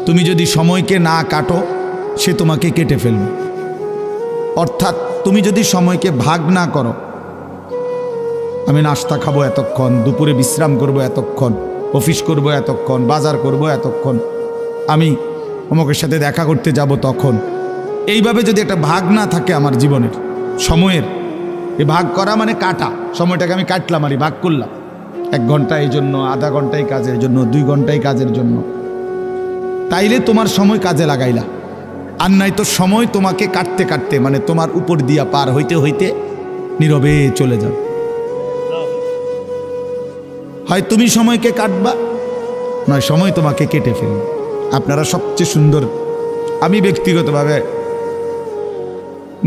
তুমি যদি সময়কে না কাটো সে তোমাকে কেটে ফেলবে। অর্থাৎ তুমি যদি সময়কে ভাগ না করো, আমি নাস্তা খাবো এতক্ষণ, দুপুরে বিশ্রাম করব এতক্ষণ, অফিস করব এতক্ষণ, বাজার করব এতক্ষণ, আমি অমুকের সাথে দেখা করতে যাব তখন, এইভাবে যদি একটা ভাগ না থাকে আমার জীবনের সময়ের, এই ভাগ করা মানে কাটা, সময়টাকে আমি কাটলাম আর ভাগ করলাম, 1 ঘন্টা এই জন্য, আধা ঘন্টাই কাজের জন্য, 2 ঘন্টাই কাজের জন্য, তাইলে তোমার সময় কাজে লাগাইলা। আর নাই তো সময় তোমাকে কাটতে কাটতে মানে তোমার উপর দিয়া পার হইতে হইতে নীরবে চলে যাবে। হয় তুমি সময়কে কাটবা, নয় সময় তোমাকে কেটে ফেলবে। আপনারা সবচেয়ে সুন্দর, আমি ব্যক্তিগতভাবে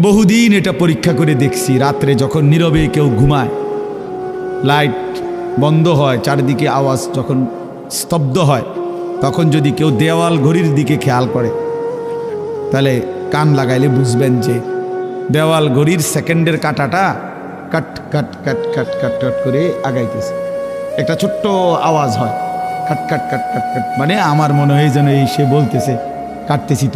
বহুদিন এটা পরীক্ষা করে দেখছি, রাত্রে যখন নীরবে কেউ ঘুমায়, লাইট বন্ধ হয়, চারদিকে আওয়াজ যখন স্তব্ধ হয়, তখন যদি কেউ দেওয়াল ঘড়ির দিকে খেয়াল করে, তাহলে কান লাগাইলে বুঝবেন যে দেওয়াল ঘড়ির সেকেন্ডের কাটাটা কাট কাট কাট কাট কাট কাট করে আগাইতেছে। একটা ছোট্ট আওয়াজ হয়, কাট কাট কাট কাট কাট, মানে আমার মনে হয় যেন এই সে বলতেছে কাটতেছি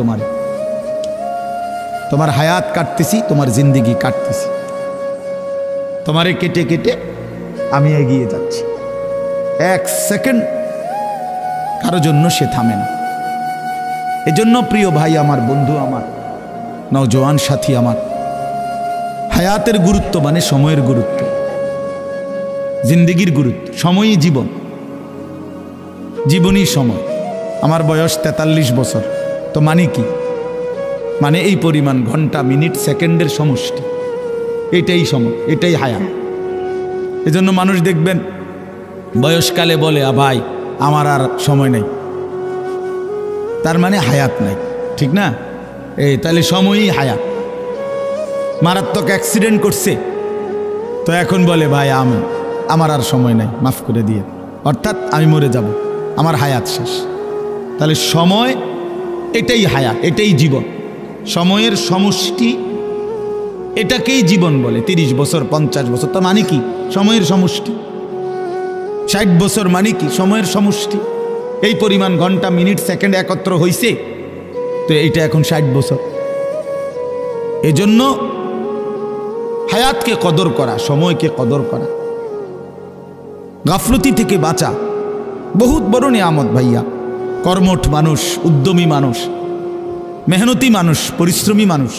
তোমার হায়াত কাটতেছি, তোমার জিন্দিগি কাটতেছি, তোমারে কেটে কেটে আমি এগিয়ে যাচ্ছি। 1 সেকেন্ড কারো জন্য সে থামে না। এজন্য প্রিয় ভাই আমার, বন্ধু আমার, নওজোয়ান সাথী আমার, হায়াতের গুরুত্ব মানে সময়ের গুরুত্ব, জিন্দিগির গুরুত্ব। সময়ই জীবন, জীবনই সময়। আমার বয়স 43 বছর, তো মানে কি? মানে এই পরিমাণ ঘন্টা, মিনিট, সেকেন্ডের সমষ্টি, এটাই সময়, এটাই হায়াত। এজন্য মানুষ দেখবেন বয়সকালে বলে ভাই আমার আর সময় নেই, তার মানে হায়াত নাই, ঠিক না? তাহলে সময়ই হায়াত। মারাত্মক অ্যাক্সিডেন্ট করছে, তো এখন বলে ভাই আমার আর সময় নাই, মাফ করে দিয়ে, অর্থাৎ আমি মরে যাব, আমার হায়াত শেষ। তাহলে সময় এটাই হায়াত, এটাই জীবন, সময়ের সমষ্টি, এটাকেই জীবন বলে। 30 বছর, 50 বছর, তো মানে কি? সময়ের সমষ্টি। 60 বছর মানে কি? সময়ের সমষ্টি। এই পরিমাণ ঘন্টা, মিনিট, সেকেন্ড একত্র হইছে, তো এইটা এখন 60 বছর। এজন্য হায়াতকে কদর করা, সময়কে কদর করা, গাফলতি থেকে বাঁচা বহুত বড় নিয়ামত ভাইয়া। কর্মঠ মানুষ, উদ্যমী মানুষ, মেহনতি মানুষ, পরিশ্রমী মানুষ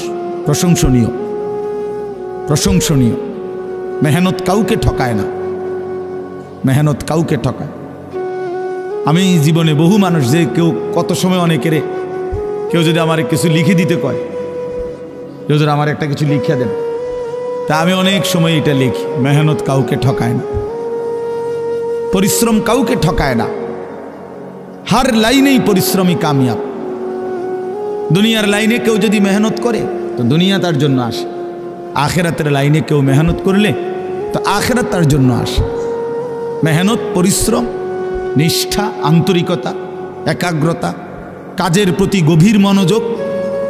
প্রশংসনীয়, প্রশংসনীয়। মেহনত কাউকে ঠকায় না, মেহনত কাউকে ঠকায়। আমি জীবনে বহু মানুষ, যে কেউ কত সময় অনেকের, কেউ যদি আমার কিছু লিখে দিতে কয়, কেউ যদি আমার একটা কিছু লিখে দেন, তা আমি অনেক সময় এটা লিখি। মেহনত কাউকে ঠকায় না, পরিশ্রম কাউকে ঠকায় না। হার লাইনেই পরিশ্রমী কামিয়াব। দুনিয়ার লাইনে কেউ যদি মেহনত করে তো দুনিয়া তার জন্য আসে, আখেরাতের লাইনে কেউ মেহনত করলে তো আখেরাত তার জন্য আসে। মেহনত, পরিশ্রম, নিষ্ঠা, আন্তরিকতা, একাগ্রতা, কাজের প্রতি গভীর মনোযোগ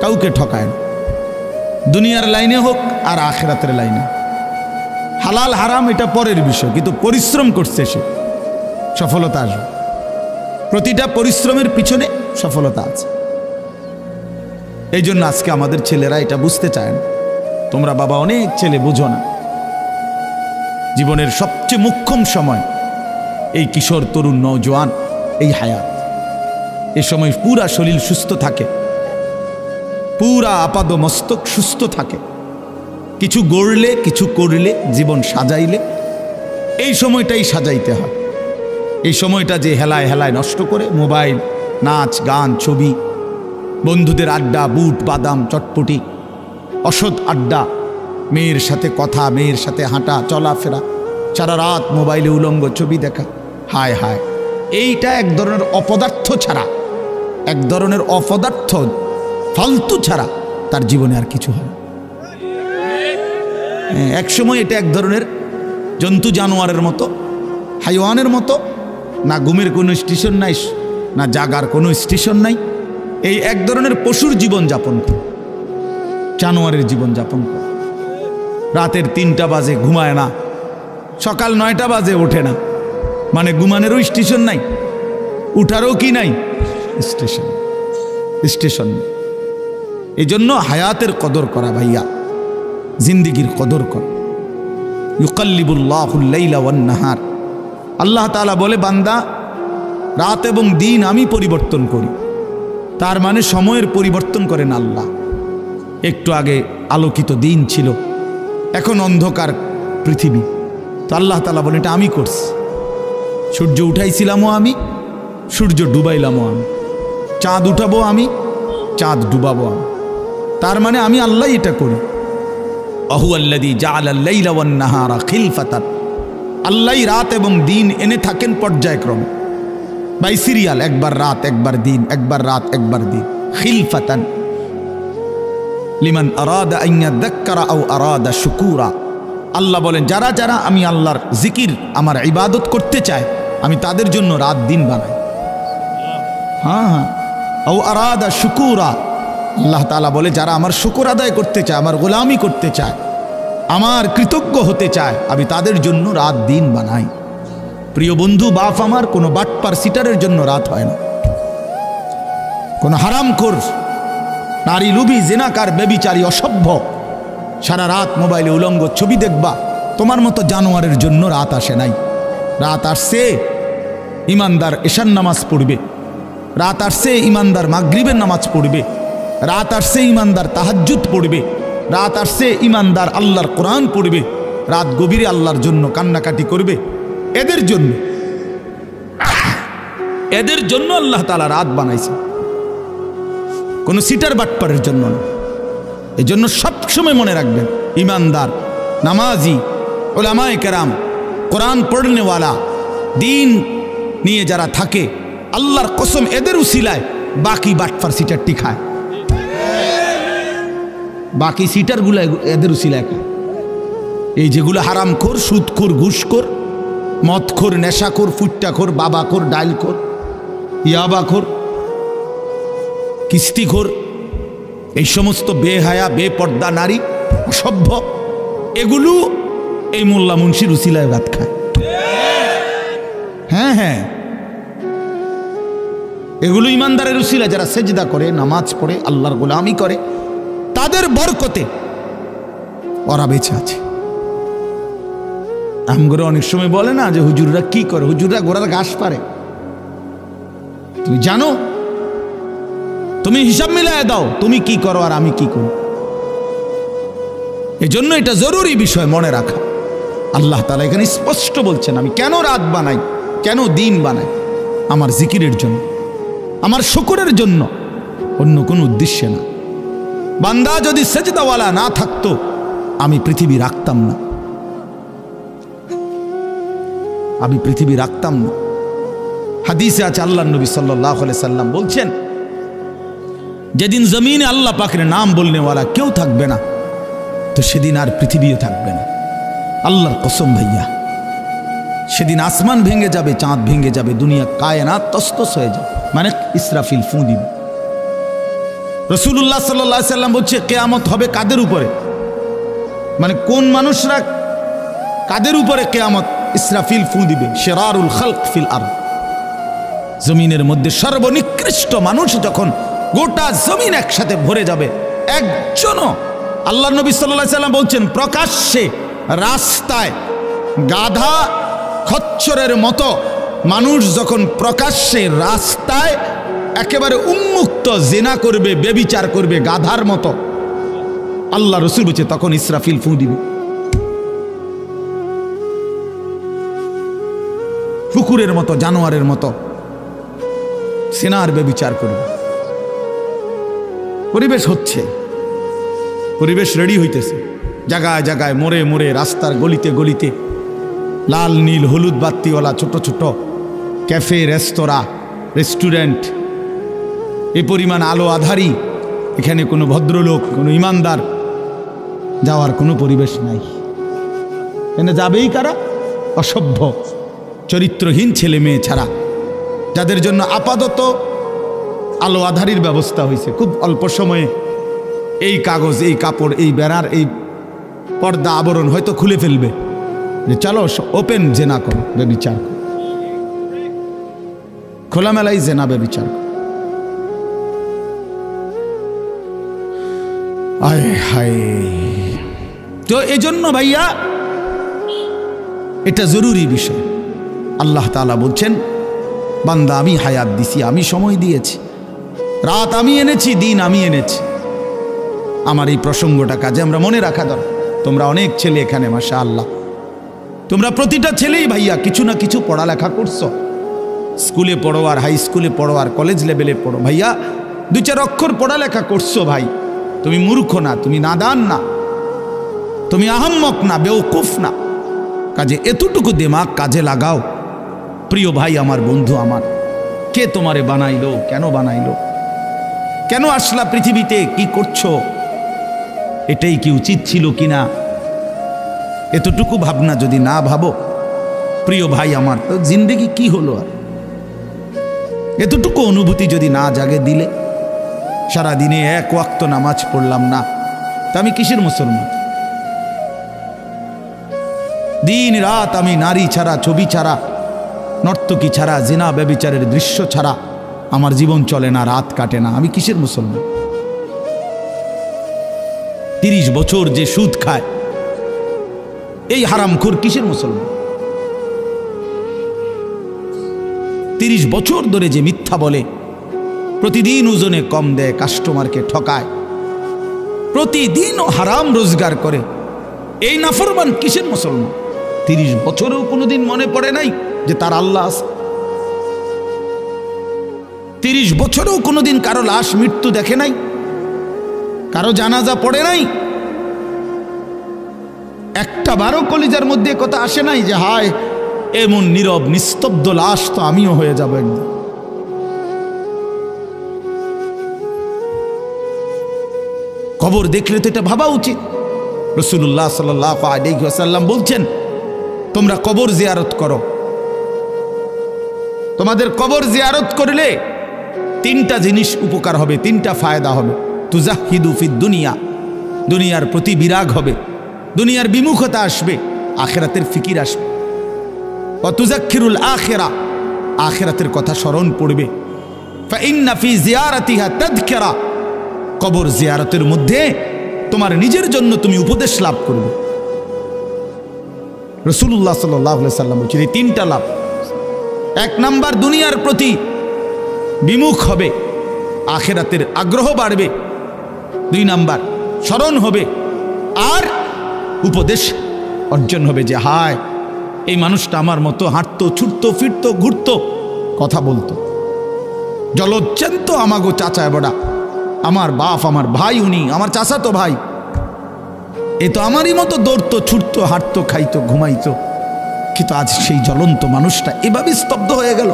কাউকে ঠকায় না, দুনিয়ার লাইনে হোক আর আখেরাতের লাইনে। হালাল হারাম এটা পরের বিষয়, কিন্তু পরিশ্রম করছে সে, সফলতা আসবে। প্রতিটা পরিশ্রমের পিছনে সফলতা আছে। এই জন্য আজকে আমাদের ছেলেরা এটা বুঝতে চায় না। তোমরা বাবা অনেক ছেলে বুঝো না, জীবনের সবচেয়ে মুখ্যম সময় এই কিশোর, তরুণ, নওজোয়ান, এই হায়াত। এই সময় পুরা শরীর সুস্থ থাকে, পুরা আপাদ মস্তক সুস্থ থাকে। কিছু গড়লে, কিছু করলে, জীবন সাজাইলে এই সময়টাই সাজাইতে হয়। এই সময়টা যে হেলায় হেলায় নষ্ট করে, মোবাইল, নাচ, গান, ছবি, বন্ধুদের আড্ডা, বুট বাদাম, চটপটি, অসৎ আড্ডা, মেয়ের সাথে কথা, মেয়ের সাথে হাঁটা চলাফেরা, সারা রাত মোবাইলে উলঙ্গ ছবি দেখা, হায় হায়, এইটা এক ধরনের অপদার্থ ছাড়া, এক ধরনের অপদার্থ ফালতু ছাড়া তার জীবনে আর কিছু হয়। এক সময় এটা এক ধরনের জন্তু জানোয়ারের মতো, হাইওয়ানের মতো, না ঘুমের কোনো স্টেশন নাই, না জাগার কোনো স্টেশন নাই। এই এক ধরনের পশুর জীবন যাপন করে, জানোয়ারের জীবন যাপন করে। রাতের 3টা বাজে ঘুমায় না, সকাল 9টা বাজে ওঠে না, মানে ঘুমানেরও স্টেশন নাই, উঠারও কি নাই স্টেশন। স্টেশন। এই জন্য হায়াতের কদর করা ভাইয়া, জিন্দিগির কদর করা। ইউকাল্লিবুল্লাহুল লাইলা ওয়ান নাহার, আল্লাহ তাআলা বলে বান্দা রাত এবং দিন আমি পরিবর্তন করি। তার মানে সময়ের পরিবর্তন করেন আল্লাহ। একটু আগে আলোকিত দিন ছিল, এখন অন্ধকার পৃথিবী, তো আল্লাহ তাআলা বলে এটা আমি করছি। সূর্য উঠাইছিলামও আমি, সূর্য ডুবাইলামও আমি, চাঁদ উঠাবো আমি, চাঁদ ডুবাবো আমি। তার মানে আমি আল্লাহ এটা করি। আহুয়াল্লাযী জাআলাল লাইলা ওয়ান নাহারা খিলফাতান, আল্লাহই রাত এবং দিন এনে থাকেন পর্যায়ক্রমে, বাই সিরিয়াল, একবার রাত একবার দিন, একবার রাত একবার দিন। খিলফাতান লিমান আরাদা আন ইয়াযাক্কারা আও আরাদা শুকুরা, আল্লাহ বলেন যারা যারা আমি আল্লাহর জিকির আমার ইবাদত করতে চায় আমি তাদের জন্য রাত দিন বানাই। হ্যাঁ, আও আরাদা শুকুরা, আল্লাহ তাআলা বলে যারা আমার শুকর আদায় করতে চায়, আমার গোলামি করতে চায়, আমার কৃতজ্ঞ হতে চায়, আমি তাদের জন্য রাত দিন বানাই। প্রিয় বন্ধু, বাপ আমার, কোনো বাটপার সিটারের জন্য রাত হয় না। কোনো হারামখোর, নারী লুবি, জিনাকার, বেবিচারী, অসভ্য সারা রাত মোবাইলে উলঙ্গ ছবি দেখবা, তোমার মতো জানোয়ারের জন্য রাত আসে নাই। রাত আসছে ইমানদার এশার নামাজ পড়বে, রাত আসছে ইমানদার মাগরিবের নামাজ পড়বে, রাত আসছে ইমানদার তাহাজ্জুদ পড়বে, রাত আসছে ইমানদার আল্লাহর কোরআন পড়বে, রাত গভীরে আল্লাহর জন্য কান্নাকাটি করবে। এদের জন্য আল্লাহ তাআলা রাত বানাইছে, কোনো সিটার বাটপারের জন্য না। এই জন্য সবসময় মনে রাখবেন, ইমানদার, নামাজি, উলামায়ে কেরাম, কোরআন পড়নেওয়ালা, দিন নিয়ে যারা থাকে, আল্লাহর কসম এদের উসিলায় বাকি বাটপার সিটারটি খায়। বাকি সিটারগুলো এদের উসিলায় খায়। এই যেগুলো হারামখোর, সুদখোর, ঘুষখোর, মদখোর, নেশাখোর, ফুট্টাখোর, বাবাখোর, ডাইলখোর, ইয়াবাখোর, কিস্তিখোর, এই সমস্ত বেহায়া বেপর্দা নারী, অসভ্য, এগুলো এই মোল্লা মুন্সির উসিলায় রাত খায়। হ্যাঁ হ্যাঁ, এগুলো ইমানদারের উসিলা, যারা সেজদা করে, নামাজ পড়ে, আল্লাহর গোলামি করে, তাদের বরকতে ওরা বেঁচে আছে। আমগরে অনেক সময় বলে না যে হুজুররা কি করে, হুজুররা ঘোড়ার ঘাস পারে। তুমি জানো? তুমি হিসাব মিলায় দাও, তুমি কি করো আর আমি কি করি। এজন্য এটা জরুরি বিষয় মনে রাখা। আল্লাহ তাআলা এখানে স্পষ্ট বলছেন, আমি কেন রাত বানাই, কেন দিন বানাই? আমার জিকিরের জন্য, আমার শুকরের জন্য, অন্য কোনো উদ্দেশ্যে না। বান্দা যদি সেজদাওয়ালা না থাকতো আমি পৃথিবী রাখতাম না, আমি পৃথিবী রাখতাম না। হাদিসে আছে আল্লাহর নবী সাল্লাল্লাহু আলাইহি সাল্লাম বলছেন, যেদিন জমিনে আল্লাহ পাকের নাম বলনেওয়ালা কেউ থাকবে না, তো সেদিন আর পৃথিবীও থাকবে না। আল্লাহর কসম ভাইয়া, সেদিন আসমান ভেঙে যাবে, চাঁদ ভেঙে যাবে, দুনিয়া কায়নাত তসতস হয়ে যাবে, মানে ইসরাফিল ফুঁ দিবে। রাসূলুল্লাহ সাল্লাল্লাহু আলাইহি সাল্লাম বলছে কিয়ামত হবে কাদের উপরে, মানে কোন মানুষরা কাদের উপরে কিয়ামত ইসরাফিল ফুঁ দিবে? শিরারুল খালক ফিল আরদ, জমিনের মধ্যে সর্বনিকৃষ্ট মানুষ যখন গোটা জমিন একসাথে ভরে যাবে, একজনও, আল্লাহর নবী সাল্লাল্লাহু আলাইহি সাল্লাম বলছেন প্রকাশ্যে রাস্তায় গাধা খচ্চরের মতো মানুষ যখন প্রকাশ্যে রাস্তায় একেবারে উন্মুক্ত জিনা করবে, বেবিচার করবে গাধার মতো, আল্লাহ রাসূল বলছে তখন ইসরাফিল ফুঁ দিবে। কুকুরের মতো, জানোয়ারের মতো সিনার বেবিচার করবে। পরিবেশ হচ্ছে, পরিবেশ রেডি হইতেছে, জায়গায় জায়গায়, মোড়ে মোড়ে, রাস্তার গলিতে গলিতে লাল নীল হলুদ বাত্তিওয়ালা ছোট ছোট ক্যাফে, রেস্তোরাঁ, রেস্টুরেন্ট, এ পরিমাণ আলো আধারি, এখানে কোনো ভদ্রলোক, কোনো ইমানদার যাওয়ার কোনো পরিবেশ নাই। এখানে যাবেই কারা? অসভ্য, চরিত্রহীন ছেলে মেয়ে ছাড়া, যাদের জন্য আপাতত আলো আধারির ব্যবস্থা হয়েছে। খুব অল্প সময়ে এই কাগজ, এই কাপড়, এই বেড়ার এই পর্দা আবরণ হয়তো খুলে ফেলবে, যে চলো ওপেন জেনা করো, বেবিচার করো, খোলামেলাই জেনা বেবিচার করো। আয় হায়। তো এই জন্য ভাইয়া এটা জরুরি বিষয়। আল্লাহ তাআলা বলছেন, বান্দা আমি হায়াত দিছি, আমি সময় দিয়েছি, রাত আমি এনেছি, দিন আমি এনেছি। আমার এই প্রসঙ্গটা কাজে আমরা মনে রাখা দরকার। তোমরা অনেক ছেলে এখানে, মাশাআল্লাহ, তোমরা প্রতিটা ছেলেই ভাইয়া কিছু না কিছু পড়ালেখা করছো। স্কুলে পড়ো আর হাই স্কুলে পড়ো আর কলেজ লেভেলে পড়ো, ভাইয়া 2-4 অক্ষর পড়ালেখা করছো ভাই। তুমি মূর্খ না, তুমি নাদান না, তুমি আহাম্মক না, বেওকুফ না। কাজে এতটুকু দিমাগ কাজে লাগাও। প্রিয় ভাই আমার, বন্ধু আমার, কে তোমারে বানাইলো, কেন বানাইলো, কেন আসলা পৃথিবীতে, কি করছো, এটাই কি উচিত ছিল কিনা, এতটুকু ভাবনা যদি না ভাবো প্রিয় ভাই আমার, তো জিন্দেগি কি হলো? আর এতটুকু অনুভূতি যদি না জাগে দিলে, সারাদিনে 1 ওয়াক্ত নামাজ পড়লাম না, তা আমি কিসের মুসলমান? দিন রাত আমি নারী ছাড়া, ছবি ছাড়া, নর্তকী ছাড়া, জিনা ব্যভিচারের দৃশ্য ছাড়া আমার জীবন চলে না, রাত কাটে না, আমি কিসের মুসলমান? 30 বছর যে সুদ খায়, এই হারামখোর কিসের মুসলমান? 30 বছর ধরে যে মিথ্যা বলে, প্রতিদিন ওজনে কম দেয়, কাস্টমারকে ঠকায়, প্রতিদিনও হারাম রোজগার করে, এই নাফরমান কিসের মুসলমান? 30 বছরেও কোনোদিন মনে পড়ে নাই যে তার আল্লাহ আছে? 30 বছরেও কোনোদিন কারো লাশ মৃত্যু দেখে নাই, কারো জানাজা পড়ে নাই, একটা বারো কলিজার মধ্যে কথা আসে নাই যে হায় এমন নীরব নিস্তব্ধ লাশ তো আমিও হয়ে যাব একদিন। কবর দেখলে তো এটা ভাবা উচিত। রাসূলুল্লাহ সাল্লাল্লাহু আলাইহি ওয়াসাল্লাম বলছেন, তোমরা কবর জিয়ারত করো। তোমাদের কবর জিয়ারত করলে 3টা জিনিস উপকার হবে, 3টা ফায়দা হবে। তুজাহিদু ফিদ দুনিয়া, দুনিয়ার প্রতি বিরাগ হবে, দুনিয়ার বিমুখতা আসবে, আখিরাতের ফিকির আসবে। ওয়া তুযাক্কিরুল আখিরা, আখিরাতের কথা স্মরণ পড়বে। ফা ইন্না ফি জিয়ারাতিহা তাযকিরা, কবর জিয়ারতের মধ্যে তোমার নিজের জন্য তুমি উপদেশ লাভ করবে। রাসূলুল্লাহ সাল্লাল্লাহু আলাইহি ওয়াসাল্লাম বলেছেন এই 3টা লাভ। 1 নাম্বার, দুনিয়ার প্রতি বিমুখ হবে, আখিরাতের আগ্রহ বাড়বে। 2 নাম্বার, স্মরণ হবে, আর উপদেশ অর্জন হবে যে হায় এই মানুষটা আমার মতো হাঁটতো, ছুটতো, ফিরতো, ঘুরতো, কথা বলতো, জলচ্ছেন্ত আমাগো চাচায় বড়া, আমার বাপ, আমার ভাই, উনি আমার চাচাতো ভাই, এ তো আমারই মতো দৌড়তো, ছুটতো, হাঁটতো, খাইতো, ঘুমাইতো, কিন্তু আজ সেই জ্বলন্ত মানুষটা এভাবে স্তব্ধ হয়ে গেল।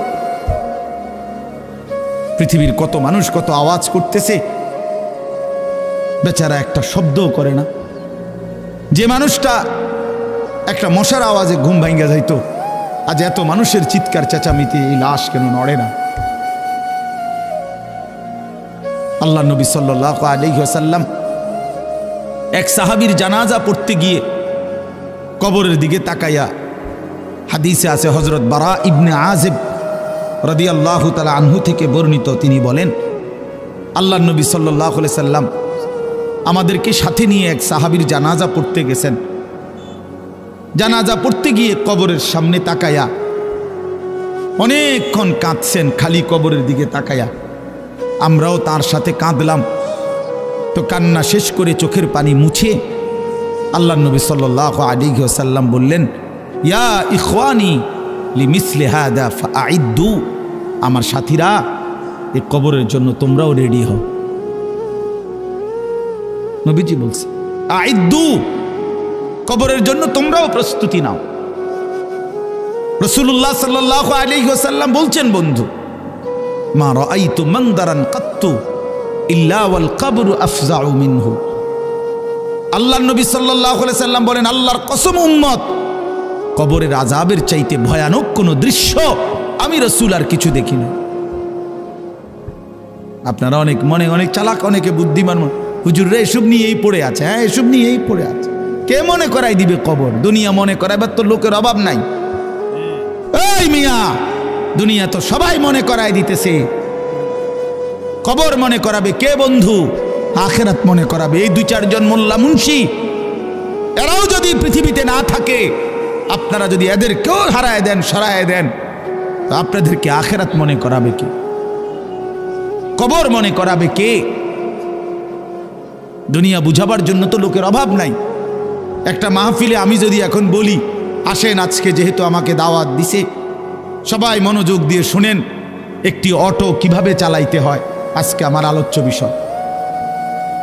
পৃথিবীর কত মানুষ কত আওয়াজ করতেছে, বেচারা একটা শব্দও করে না। যে মানুষটা একটা মশার আওয়াজে ঘুম ভাঙ্গা যাইতো, আজ এত মানুষের চিৎকার চেঁচামেচি, এই লাশ কেন নড়ে না? আল্লাহ নবী সাল্লাল্লাহু আলাইহি ওয়াসাল্লাম এক সাহাবীর জানাজা পড়তে গিয়ে কবরের দিকে তাকাইয়া, হাদিসে আছে হযরত বারা ইবনে আযিব রাদিয়াল্লাহু তাআলা আনহু থেকে বর্ণিত, তিনি বলেন আল্লাহ নবী সাল্লাল্লাহু আলাইহি সাল্লাম আমাদেরকে সাথে নিয়ে এক সাহাবীর জানাজা পড়তে গেছেন। জানাজা পড়তে গিয়ে কবরের সামনে তাকায়া অনেকক্ষণ কাঁদছেন, খালি কবরের দিকে তাকায়া। আমরাও তার সাথে কাঁদলাম। তো কান্না শেষ করে চোখের পানি মুছে আল্লাহ নবী সাল্লাল্লাহু আলাইহি ওয়াসাল্লাম বললেন, ইয়া ইখওয়ানি লিমিসলি হাদা ফাআইদ্দু, আমার সাথীরা এই কবরের জন্য তোমরাও রেডি হও। নবীজি বলছে আইদ্দু, কবরের জন্য তোমরাও প্রস্তুতি নাও। রাসূলুল্লাহ সাল্লাল্লাহু আলাইহি ওয়াসাল্লাম বলছেন, বন্ধু, মা রাআইতু মানদারান কাত্তু ইল্লা ওয়াল কবরু আফজাউ মিনহু। আল্লাহর নবী সাল্লাল্লাহু আলাইহি সাল্লাম বলেন, আল্লাহর কসম উম্মত, কবরের আযাবের চাইতে ভয়ানক কোন দৃশ্য আমি রাসূল আর কিছু দেখি না। আপনারা অনেক মনে অনেক চালাক, অনেকে বুদ্ধিমান, হুজুররা এসব নিয়েই পড়ে আছে। হ্যাঁ, এসব নিয়েই পড়ে আছে। কে মনে করাই দিবে কবর? দুনিয়া মনে করাইবার তো লোকের অভাব নাই। এই মিয়া, দুনিয়া তো সবাই মনে করাই দিতেছে, কবর মনে করাবে কে বন্ধু? আখেরাত মনে করাবে। এই 2-4 জন মোল্লা মুন্সি এরাও যদি পৃথিবীতে না থাকে, আপনারা যদি এদেরকেও হারায় দেন, সরায় দেন, তো আপনাদেরকে আখেরাত মনে করাবে কে? কবর মনে করাবে কে? দুনিয়া বুঝাবার জন্য তো লোকের অভাব নাই। একটা মাহফিলে আমি যদি এখন বলি, আসেন আজকে যেহেতু আমাকে দাওয়াত দিছে, সবাই মনোযোগ দিয়ে শুনেন একটি অটো কিভাবে চালাইতে হয়, আজকে আমার আলোচ্য বিষয়।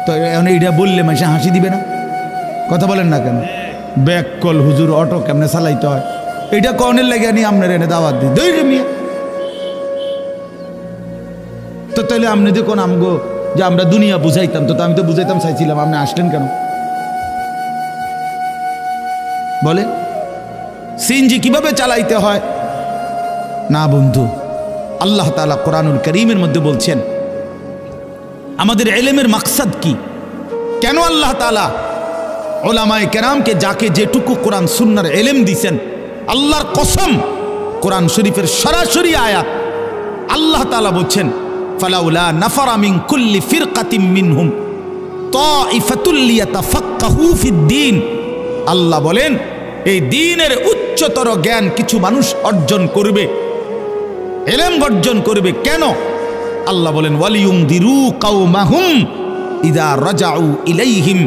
তো এইটা বললে মানুষ হাসি দিবে না? কথা বলেন না কেন? ব্যাককল হুজুর, অটো কেমনে চালাইতে হয় এইটা কনের লেগে নিয়ে আপনার এনে দাওয়াত দিই দই মিয়া। তো তাহলে আপনি দেখুন আমগো যে আমরা দুনিয়া বুঝাইতাম, তো আমি তো বুঝাইতাম চাইছিলাম, আপনি আসলেন কেন? বলে সিএনজি কিভাবে চালাইতে হয় না বন্ধু, আল্লাহ তাআলা কোরআনুল কারীমের মধ্যে বলছেন আমাদের ইলমের মাকসাদ কি, কেন আল্লাহ তাআলা উলামায়ে কেরামকে যাকে যেটুকু কোরআন সুন্নাহর ইলম দিয়েছেন, আল্লাহর কসম কোরআন শরীফের সরাসরি আয়াত, আল্লাহ তাআলা বলছেন ফালাউলা নাফারা মিন কুল্লি ফিরকাতিম মিনহুম তাইফাতুল লিয়াতাফাক্কাহু ফিদ্দীন। আল্লাহ বলেন এই দ্বীনের উচ্চতর জ্ঞান কিছু মানুষ অর্জন করবে, ইলম অর্জন করবে। কেন? আল্লাহ বলেন ওয়ালিয়ুনদিরু কওমাহুম ইযা রাজাউ ইলাইহিম,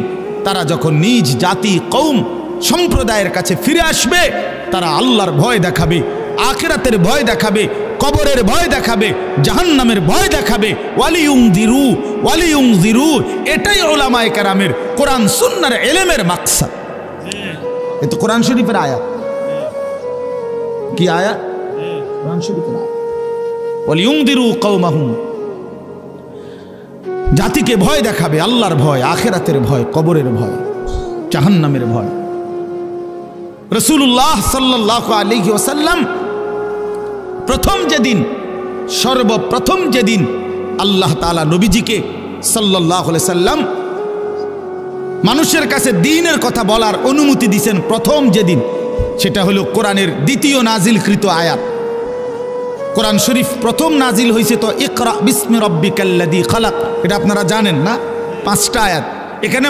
তারা যখন নিজ জাতি কওম সম্প্রদায়ের কাছে ফিরে আসবে, তারা আল্লাহর ভয় দেখাবে, আখিরাতের ভয় দেখাবে, কবরের ভয় দেখাবে, জাহান্নামের ভয় দেখাবে। ওয়ালিয়ুনদিরু, এটাই উলামায়ে কেরামের কোরআন সুন্নাহর ইলমের মাকসাদ। এ তো কোরআন শরীফের আয়াত। কি আয়াত? কোরআন শরীফের আয়াত। ওয়ালিয়ুনদিরু কওমাহুম, জাতিকে ভয় দেখাবে, আল্লাহর ভয়, আখিরাতের ভয়, কবরের ভয়, জাহান্নামের ভয়। রাসূলুল্লাহ সাল্লাল্লাহু আলাইহি ওয়াসাল্লাম সর্বপ্রথম যেদিন আল্লাহ তাআলা নবীজিকে সাল্লাল্লাহু আলাইহি সাল্লাম মানুষের কাছে দ্বীনের কথা বলার অনুমতি দিয়েছেন, প্রথম যেদিন, সেটা হলো কোরআনের দ্বিতীয় নাজিলকৃত আয়াত। কোরআন শরীফ প্রথম নাজিল হয়েছে তো ইকরা বিসমি রাব্বিকাল্লাযী খালাক, এটা আপনারা জানেন না? 5টা আয়াত এখানে।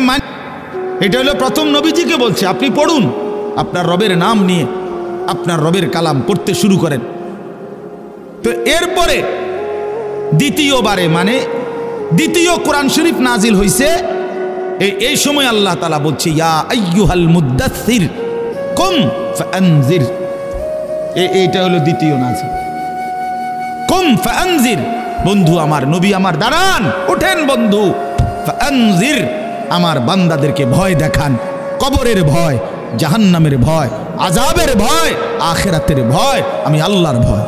এটা হলো প্রথম নবীজিকে বলছে আপনি পড়ুন, আপনার রবের নাম নিয়ে আপনার রবের কালাম পড়তে শুরু করেন। তো এরপরে দ্বিতীয়বারে, মানে দ্বিতীয় কোরআন শরীফ নাজিল হয়েছে, এই সময় আল্লাহ তাআলা বলছে ইয়া আইয়ুহাল মুদ্দাসসির কুম ফাআনজির। এইটা হলো দ্বিতীয় নাজিল। কুম ফাআনজির, বন্ধু আমার, নবী আমার, দাঁড়ান, ওঠেন বন্ধু, ফাআনজির, আমার বান্দাদেরকে ভয় দেখান, কবরের ভয়, জাহান্নামের ভয়, আযাবের ভয়, আখিরাতের ভয়, আমি আল্লাহর ভয়।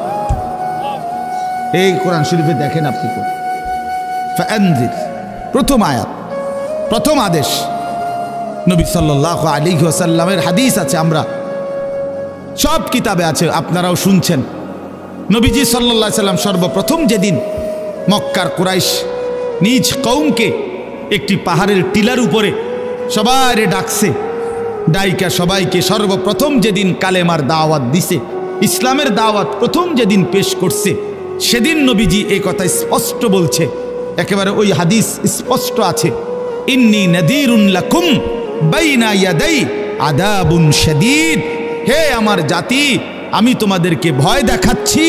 এই কোরআন শরীফে দেখেন আপনি, ফাআনজির প্রথম আয়াত, প্রথম আদেশ। নবী সাল্লাল্লাহু আলাইহি ওয়াসাল্লামের হাদিস আছে, আমরা সব কিতাবে আছে, আপনারাও শুনছেন। নবীজি সাল্লাল্লাহু আলাইহি ওয়াসাল্লাম সর্বপ্রথম যেদিন মক্কার কুরাইশ নিজ কওমকে একটি পাহাড়ের টিলার উপরে সবাইরে ডাকছে, ডাইকা সবাইকে সর্বপ্রথম যেদিন কালেমার দাওয়াত দিছে, ইসলামের দাওয়াত প্রথম যেদিন পেশ করছে, সেদিন নবীজি এই কথা স্পষ্ট বলছে, একেবারে ওই হাদিস স্পষ্ট আছে, ইন্নী নাযীরুন লাকুম বাইনা ইয়াদাই আযাবুন শাদীদ, হে আমার জাতি, আমি তোমাদেরকে ভয় দেখাচ্ছি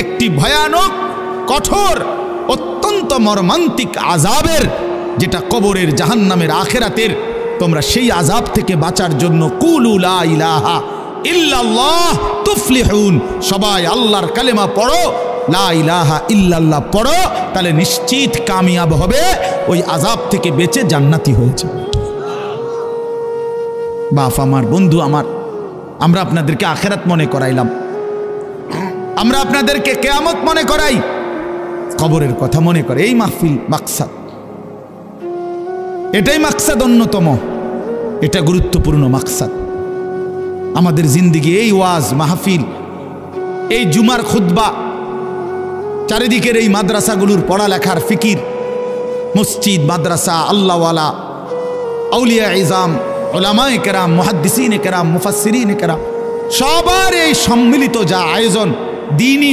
একটি ভয়ানক, কঠোর, অত্যন্ত মর্মান্তিক আযাবের, যেটা কবরের, জাহান্নামের, আখিরাতের। তোমরা সেই আযাব থেকে বাঁচার জন্য কুলু লা ইলাহা ইল্লাল্লাহ তুফলিহুন, সবাই আল্লাহর কালেমা পড়ো, লা ইলাহা ইল্লাল্লাহ পড়ো, তাহলে নিশ্চিত কামিয়াব হবে, ওই আযাব থেকে বেঁচে জান্নাতি হয়েছে। বাপ আমার, বন্ধু আমার, আমরা আপনাদেরকে আখিরাত মনে করাইলাম, আমরা আপনাদেরকে কিয়ামত মনে করাই, কবরের কথা মনে করে। এই মাহফিল মাকসাদ, এটাই মাকসাদ অন্যতম, এটা গুরুত্বপূর্ণ মাকসাদ আমাদের জিন্দেগি। এই ওয়াজ মাহফিল, এই জুমার খুতবা, চারিদিকের এই মাদ্রাসাগুলোর পড়ালেখার ফিকির, মসজিদ, মাদ্রাসা, আল্লাহওয়ালা, আউলিয়া ইজাম, উলামায়ে কেরাম, মুহাদ্দিসিনে কেরাম, মুফাসসিরিনে কেরাম, সবার এই সম্মিলিত যা আয়োজন, দ্বীনি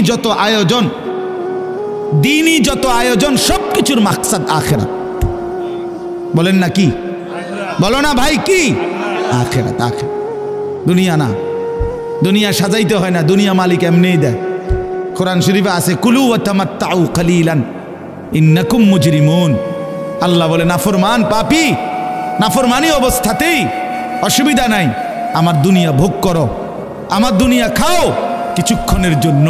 যত আয়োজন, সব কিছুর মাকসাদ আখিরাত। বলেন না কি? বলো না ভাই কি? আখিরাত, আখিরাত। দুনিয়া না, দুনিয়া সাজাইতে হয় না, দুনিয়া মালিক এমনিই দেয়। কোরআন শরীফে আছে কুলু ওয়া তামাত্তাউ কালিলান ইন্নাকুম মুজরিমুন। আল্লাহ বলে নাফরমান পাপী, নাফরমানি অবস্থাতেই অসুবিধা নাই, আমার দুনিয়া ভোগ করো, আমার দুনিয়া খাও কিছুক্ষণের জন্য,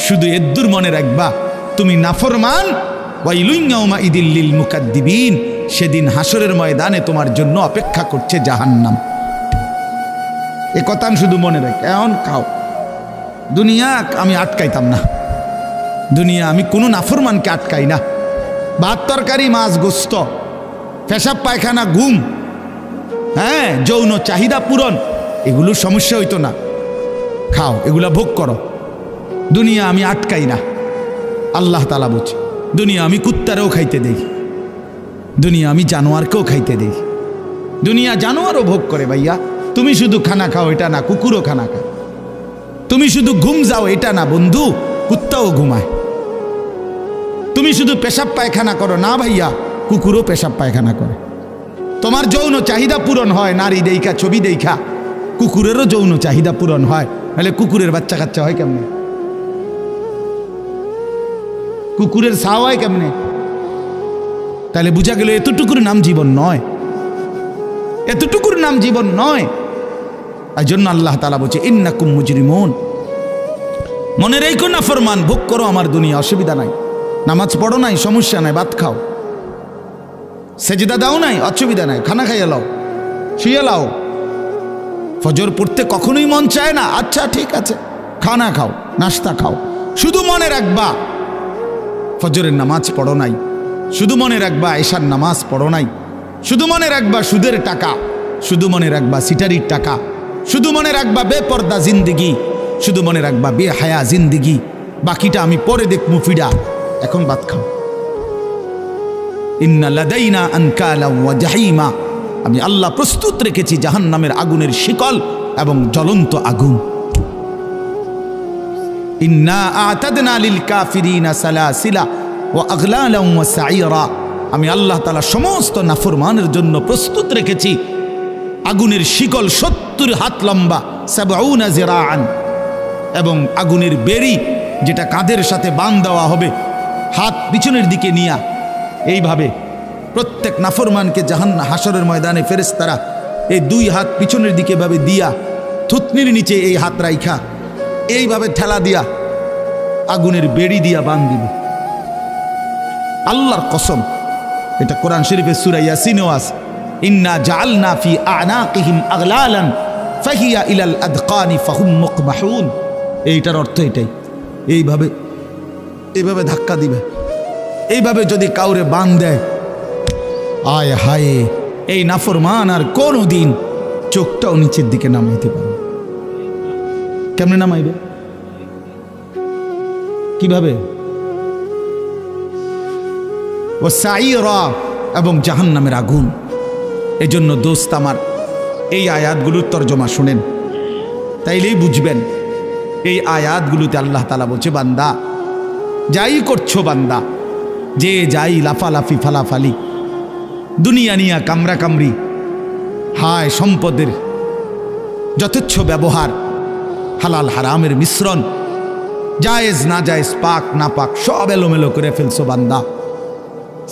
শুধু এদ্দুর মনে রাখবা তুমি নাফরমান। ওয়াইলুন ইয়াউমাইদিল লিল মুকাদ্দিবিন, সেদিন হাসরের ময়দানে তোমার জন্য অপেক্ষা করছে জাহান্নাম। এ কথা শুধু মনে রাখ, এখন খাও। দুনিয়া আমি আটকাইতাম না, দুনিয়া আমি কোনো নাফরমানকে আটকাই না। ভাত তরকারি মাছ গোস্ত, পেশাব পায়খানা ঘুম, হ্যাঁ যৌন চাহিদা পূরণ, এগুলো সমস্যা হইতো না, খাও, এগুলা ভোগ করো। দুনিয়া আমি আটকাই না। আল্লাহ তাআলা বলছে দুনিয়া আমি কুত্তারেও খাইতে দেই, দুনিয়া আমি জানোয়ারকেও খাইতে দেই। দুনিয়া জানোয়ারও ভোগ করে ভাইয়া। তুমি শুধু খানা খাও এটা না, কুকুরও খানা খায়। তুমি শুধু ঘুম যাও এটা না বন্ধু, কুত্তাও ঘুমায়। তুমি শুধু পেশাব পায়খানা করো না ভাইয়া, কুকুরও পেশাব পায়খানা করে। তোমার যৌন চাহিদা পূরণ হয় নারী দেইখা, ছবি দেইখা, কুকুরেরও যৌন চাহিদা পূরণ হয়। তাহলে কুকুরের বাচ্চা কাচ্চা হয় কেমনে? কুকুরের ছাও হয় কেমনে? তাহলে বুঝা গেল এতটুকুর নাম জীবন নয়, এতটুকুর নাম জীবন নয়। এই জন্য আল্লাহ তাআলা বলছে ইন্নাকুম মুজরিমুন, মনে রেখো না ফরমান, ভোগ করো আমার দুনিয়া, অসুবিধা নাই। নামাজ পড়ো নাই, সমস্যা নাই, ভাত খাও। সেজদা দাও নাই, অসুবিধা নাই, খানা খাইয়া লাও, শুয়ে লাও। ফজর পড়তে কখনোই মন চায় না, আচ্ছা ঠিক আছে, খানা খাও, নাস্তা খাও। শুধু মনে রাখবা ফজরের নামাজ পড়ো নাই, শুধু মনে রাখবা এশার নামাজ পড়ো নাই, শুধু মনে রাখবা সুদের টাকা, শুধু মনে রাখবা সিটারির টাকা, শুধু মনে রাখবা বেপর্দা জিন্দিগি, শুধু মনে রাখবা বেহায়া জিন্দিগি। বাকিটা আমি পরে দেখবো ফিডা, এখন ভাত খাও। ইন্না লাদাইনা আনকালা ওয়া জাহিমা, আমি আল্লাহ প্রস্তুত রেখেছি জাহান্নামের আগুনের শিকল এবং জ্বলন্ত আগুন। ইন্না আ'তাদনা লিল কাফিরিনা সালাসিলা ওয়া আগলালা ওয়া সাইরা, আমি আল্লাহ তাআলা সমস্ত নাফরমানের জন্য প্রস্তুত রেখেছি আগুনের শিকল 70 হাত লম্বা, 70 জিরাআন, এবং আগুনের বেড়ি যেটা কাঁধের সাথে বাঁধ দেওয়া হবে, হাত পিছনের দিকে নিয়া। এইভাবে প্রত্যেক নাফরমানকে হাসরের ময়দানে ফেরেশতারা এই 2 হাত পিছনের দিকে ভাবে দিয়া, থুতনির নিচে এই হাত রাইখা এইভাবে ঠেলা দিয়া আগুনের বেড়ি দিয়া বাঁধ দিবে। আল্লাহর কসম, এটা কোরআন শরীফের সূরা ইয়াসিনেও আছে, ইন্না জাআলনা ফি আ'নাকিহিম আগলালান ফাহিয়া ইলাল আদকানি ফাহুম মুকমাহুন। এইটার অর্থ এটাই, এইভাবে এইভাবে ধাক্কা দিবে। এইভাবে যদি কাউরে বাঁধ দেয়, আয় হায়, এই নাফরমান আর কোনো দিন চোখটাও নিচের দিকে নামাইতে পারবে। কেমনে নামাইবে? কিভাবে? ও সাইরা, এবং জাহান্নামের আগুন। এজন্য দোস্ত আমার, এই আয়াতগুলোর তরজমা শুনেন, তাইলেই বুঝবেন। এই আয়াতগুলোতে আল্লাহ তাআলা বলছে বান্দা যাই করছো, বান্দা যে যাই লাফালাফি ফালাফালি, দুনিয়া নিয়া কামরা কামরি, হায় সম্পদের যথেচ্ছ ব্যবহার, হালাল হারামের মিশ্রণ, জায়েজ না জায়েজ, পাক না পাক, সব এলোমেলো করে ফেলছো বান্দা।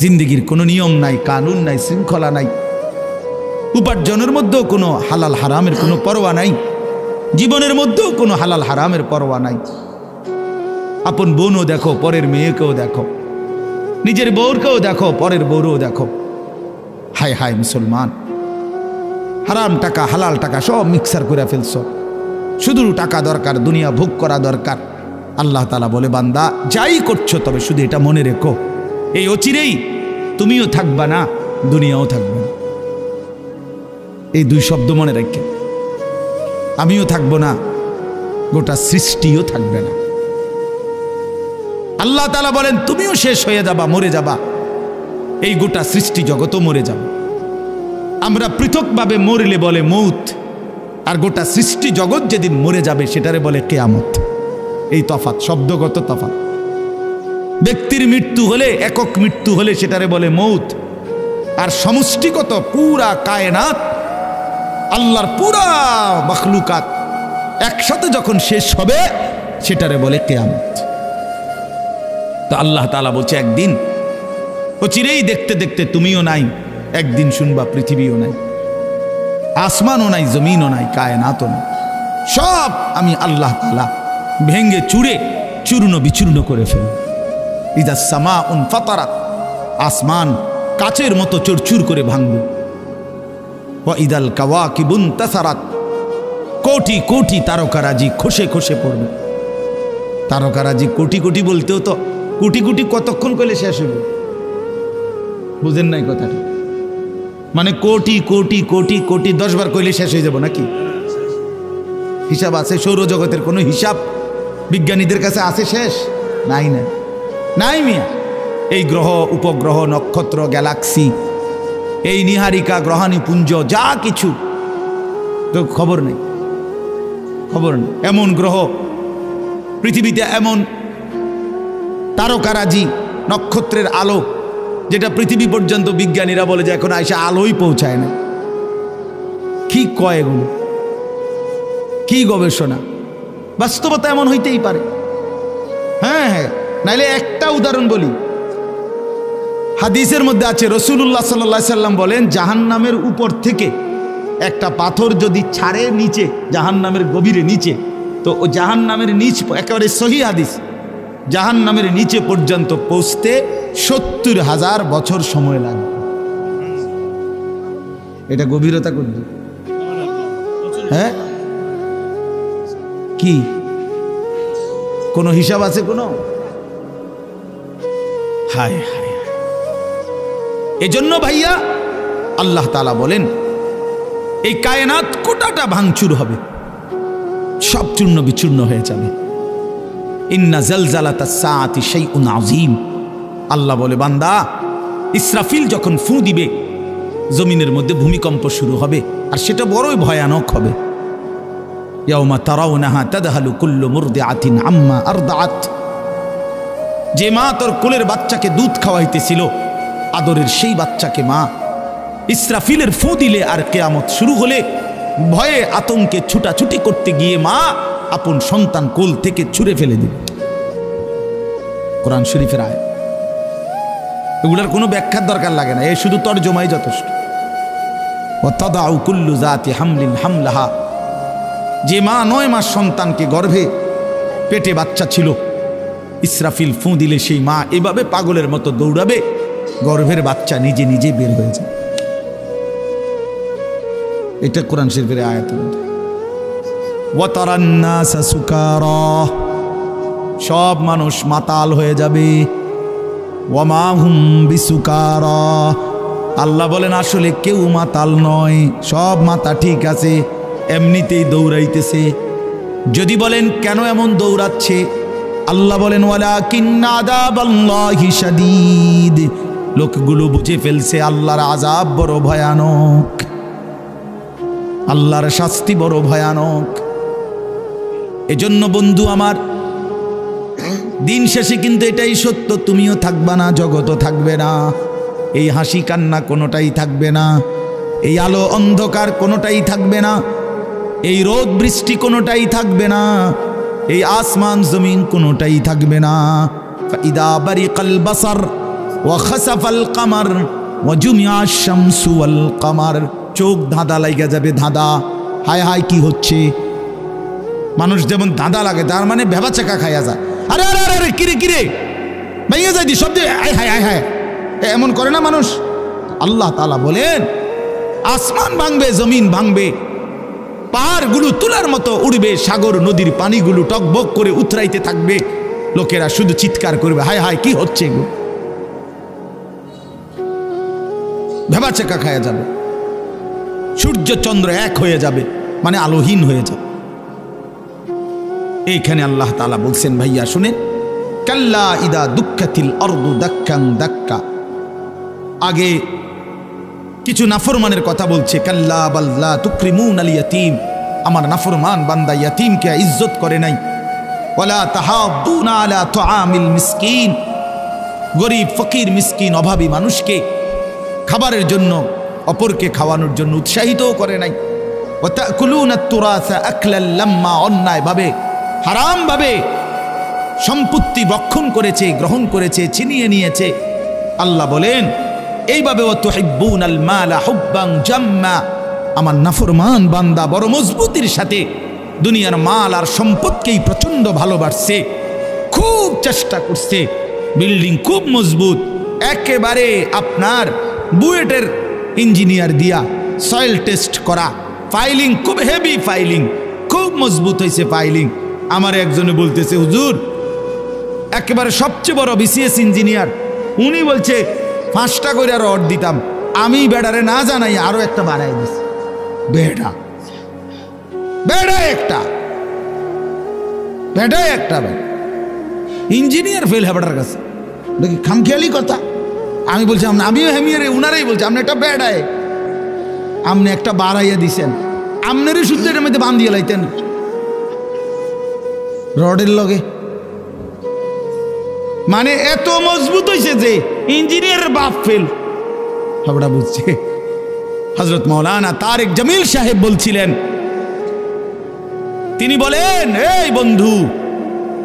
জিন্দিগির কোনো নিয়ম নাই, কানুন নাই, শৃঙ্খলা নাই, উপার্জনের মধ্যেও কোনো হালাল হারামের কোনো পরোয়া নাই, জীবনের মধ্যেও কোনো হালাল হারামের পরোয়া নাই। আপন বোনও দেখো, পরের মেয়েকেও দেখো, নিজের বউরকেও দেখো, পরের বউরও দেখো। হায় হায় মুসলমান, হারাম টাকা হালাল টাকা সব মিক্সার করে ফেলছো। শুধু টাকা দরকার, দুনিয়া ভোগ করা দরকার। আল্লাহ তাআলা বলে বান্দা যাই করছো, তবে শুধু এটা মনে রেখো, এই অচিরেই তুমিও থাকবা না, দুনিয়াও থাকবে না। এই 2 শব্দ মনে রেখে, আমিও থাকবো না, গোটা সৃষ্টিও থাকবে না। আল্লাহ তাআলা বলেন তুমিও শেষ হয়ে যাবা, মরে যাবা, এই গোটা সৃষ্টি জগতও মরে যাবে। আমরা পৃথকভাবে মরলে বলে মৌত, আর গোটা সৃষ্টি জগৎ যেদিন মরে যাবে সেটারে বলে কিয়ামত। এই তফাৎ, শব্দগত তফাৎ। ব্যক্তির মৃত্যু হলে, একক মৃত্যু হলে সেটারে বলে মৌত, আর সমষ্টিগত পুরা কায়নাত, আল্লাহর পুরা মখলুকাত একসাথে যখন শেষ হবে সেটারে বলে কিয়ামত। তো আল্লাহ তাআলা বলছে একদিন ও চিরেই দেখতে দেখতে তুমিও নাই, একদিন শুনবা পৃথিবীও নাই, আসমানও নাই, জমিনও নাই, কায়নাতও নাই, সব আমি আল্লাহ তাআলা ভেঙ্গে চুরে চূর্ণ বিচূর্ণ করে ফেলব। ইদা সামাউন ফাতারাত, আসমান কাচের মতো চুরচুর করে ভাঙব। ওয়া ইদাল কাওয়াকিবুন তাসারাত, কোটি কোটি তারকারাজি খসে খসে পড়বে। তারকারাজি কোটি কোটি বলতেও তো কোটি কোটি কতক্ষণ করলে শেষ হবে, বুঝেন নাই কথাটা? মানে কোটি কোটি কোটি কোটি 10 বার কইলে শেষ হয়ে যাব নাকি? হিসাব আছে? সৌরজগতের কোনো হিসাব বিজ্ঞানীদের কাছে আছে শেষ? নাই, না নাই মিয়া। এই গ্রহ উপগ্রহ নক্ষত্র গ্যালাক্সি, এই নিহারিকা গ্রহাণী পুঞ্জ যা কিছু তো খবর নেই, খবর নেই। এমন গ্রহ পৃথিবীতে, এমন তারকারাজি নক্ষত্রের আলো যেটা পৃথিবী পর্যন্ত বিজ্ঞানীরা বলে যে এখন আইসা আলোই পৌঁছায় না। কি কয় এগুলো? কি গবেষণা? বাস্তবতা এমন হইতেই পারে। হ্যাঁ হ্যাঁ, নাইলে একটা উদাহরণ বলি। হাদিসের মধ্যে আছে রাসূলুল্লাহ সাল্লাল্লাহু আলাইহি সাল্লাম বলেন, জাহান্নামের উপর থেকে একটা পাথর যদি ছাড়ে নিচে, জাহান্নামের গভীরে নিচে, তো ও জাহান্নামের নিচ, একেবারে সহিহ হাদিস, জাহান্নামের নিচে পর্যন্ত পৌঁছতে 70,000 বছর সময় লাগে। এটা গভীরতা করবে? হ্যাঁ, কি কোনো হিসাব আছে? কোনো? হায় হায়। এজন্য ভাইয়া আল্লাহ তাআলা বলেন এই কায়নাত কোটাটা ভাঙচুর হবে, সব চূর্ণ বিচূর্ণ হয়ে যাবে। ইন্না জালজালাতাস সাআতি শাইউন আযীম। আল্লাহ বলে, বান্দা ইসরাফিল যখন ফু দিবে জমিনের মধ্যে ভূমিকম্প শুরু হবে, আর সেটা বড়ই ভয়ানক হবে। ইয়াউমা তারাউনাহা তাদহালু কুল্লু মুরদিআতিন আম্মা আরদাআত। যে মা তোর কোলের বাচ্চাকে দুধ খাওয়াইতেছিল, আদরের সেই বাচ্চাকে মা ইসরাফিলের ফু দিলে আর কিয়ামত শুরু হলে ভয়ে আতঙ্কে ছুটাছুটি করতে গিয়ে মা আপন সন্তান কোল থেকে ছুঁড়ে ফেলে দিবে। কোরআন শরীফের আয়াত। এগুলার কোনো ব্যাখ্যার দরকার লাগে না, এই শুধু তরজমাই যথেষ্ট। ওয়া তাদাউ কুল্লু যাতি হামলিন হামলাহা। যে মা 9 মাস সন্তানকে গর্ভে পেটে বাচ্চা ছিল, ইসরাফিল ফু দিলে সেই মা এভাবে পাগলের মতো দৌড়াবে, গর্ভের বাচ্চা নিজে নিজে বের হয়ে যায়। এটা কোরআন শরীফের আয়াত। ওয়া তারান নাসা সুকারা, সব মানুষ মাতাল হয়ে যাবে। ওয়া মা হুম বিসুকারা, আল্লাহ বলেন আসলে কেউ মাতাল নয়, সব মাথা ঠিক আছে, এমনিতেই দৌড়াইতেছে। যদি বলেন কেন এমন দৌড়াচ্ছে, আল্লাহ বলেন ওয়ালাকিন্না আযাবাল্লাহি শাদীদ, লোকগুলো বুঝে ফেলছে আল্লাহর আযাব বড় ভয়ানক, আল্লাহর শাস্তি বড় ভয়ানক। এজন্য বন্ধু আমার, দিন শেষে কিন্তু এটাই সত্য, তুমিও থাকবা না, জগতও থাকবে না, এই হাসি কান্না কোনোটাই থাকবে না, এই আলো অন্ধকার কোনোটাই থাকবে না, এই রোদ বৃষ্টি কোনোটাই থাকবে না, এই আসমান জমিন কোনোটাই থাকবে না। ফাইদা বারিকাল বাসার ওয়া খাসাফাল কামার ওয়া জুমিআশ শামসু ওয়াল কামার, চোখ ধাঁধা লাগা যাবে, ধাঁধা। হায় হায় কি হচ্ছে? মানুষ যেমন ধাঁধা লাগে, তার মানে ভেবা চাকা খাইয়া যায়। আরে আরে আরে কিরে কিরে ভাইয়া যাই দি শব্দে, হায় হায় হায় হায়, এমন করে না মানুষ। আল্লাহ তাআলা বলেন আসমান ভাঙবে, জমিন ভাঙবে, পাহাড়গুলো তুলার মতো উড়বে, সাগর নদীর পানিগুলো টকবক করে উতরাইতে থাকবে, লোকেরা শুধু চিৎকার করবে হায় হায় কি হচ্ছে গো। ভেবা চাকা খায়া যাবে, সূর্য চন্দ্র এক হয়ে যাবে, মানে আলোহীন হয়ে যাবে। এইখানে আল্লাহ তাআলা বলছেন ভাইয়া শুনে, কাল্লা ইদা দুক্কাতিল আরদু দাক্কান দাক্কা। আগে কিছু নাফরমানের কথা বলছে, কাল্লা বাল লা তুকরিমুনাল ইয়াতীম, আমার নাফরমান বান্দা ইয়াতীমকে ইজ্জত করে নাই। ওয়ালা তাহাদ্দুনা আলা তুআমিল মিসকিন, গরীব ফকির মিসকিন অভাবী মানুষকে খাবারের জন্য, অপরকে খাওয়ানোর জন্য উৎসাহিতও করে নাই। ওয়াতাকুলুনাত তুরাসা আকলাল লাম্মা, অন্যায়ভাবে হারামভাবে সম্পত্তি ভক্ষণ করেছে, গ্রহণ করেছে, ছিনিয়ে নিয়েছে। আল্লাহ বলেন এইভাবে ওয়াতুহিব্বুনাল মালা হুব্বান জাম্মা, আমার নাফরমান বান্দা বড় মজবুতির সাথে দুনিয়ার মাল আর সম্পদকেই প্রচন্ড ভালোবাসছে, খুব চেষ্টা করছে, বিল্ডিং খুব মজবুত, একেবারে আপনার বুয়েটের ইঞ্জিনিয়ার দিয়া সয়েল টেস্ট করা, ফাইলিং খুব হেভি, ফাইলিং খুব মজবুত হয়েছে ফাইলিং। আমার একজনে বলতেছে, হুজুর একেবারে সবচেয়ে বড় বিসিএস ইঞ্জিনিয়ার, উনি বলছে 5টা করে রড দিতাম, আমি বেড়ারে না জানাই আরো একটা বাড়াই দিছি। বেড়া বেড়া একটা বেড়া একটা ইঞ্জিনিয়ার ফেল হেবাটার কাছে দেখি খামখেয়ালি কথা। আমি বলছি আমিও হেমিয়ারে, উনারাই বলছে আপনি একটা বেড়ায়, আপনি একটা বাড়াইয়া দিছেন, আপনারই সূত্রের মধ্যে বান্ধিয়ে লাইতেন রডের লগে। মানে এত মজবুত হয়েছে যে ইঞ্জিনিয়ারের বাপ ফেল। সবটা বুঝছে। হযরত মাওলানা তারেক জামিল সাহেব বলছিলেন, তিনি বলেন এই বন্ধু,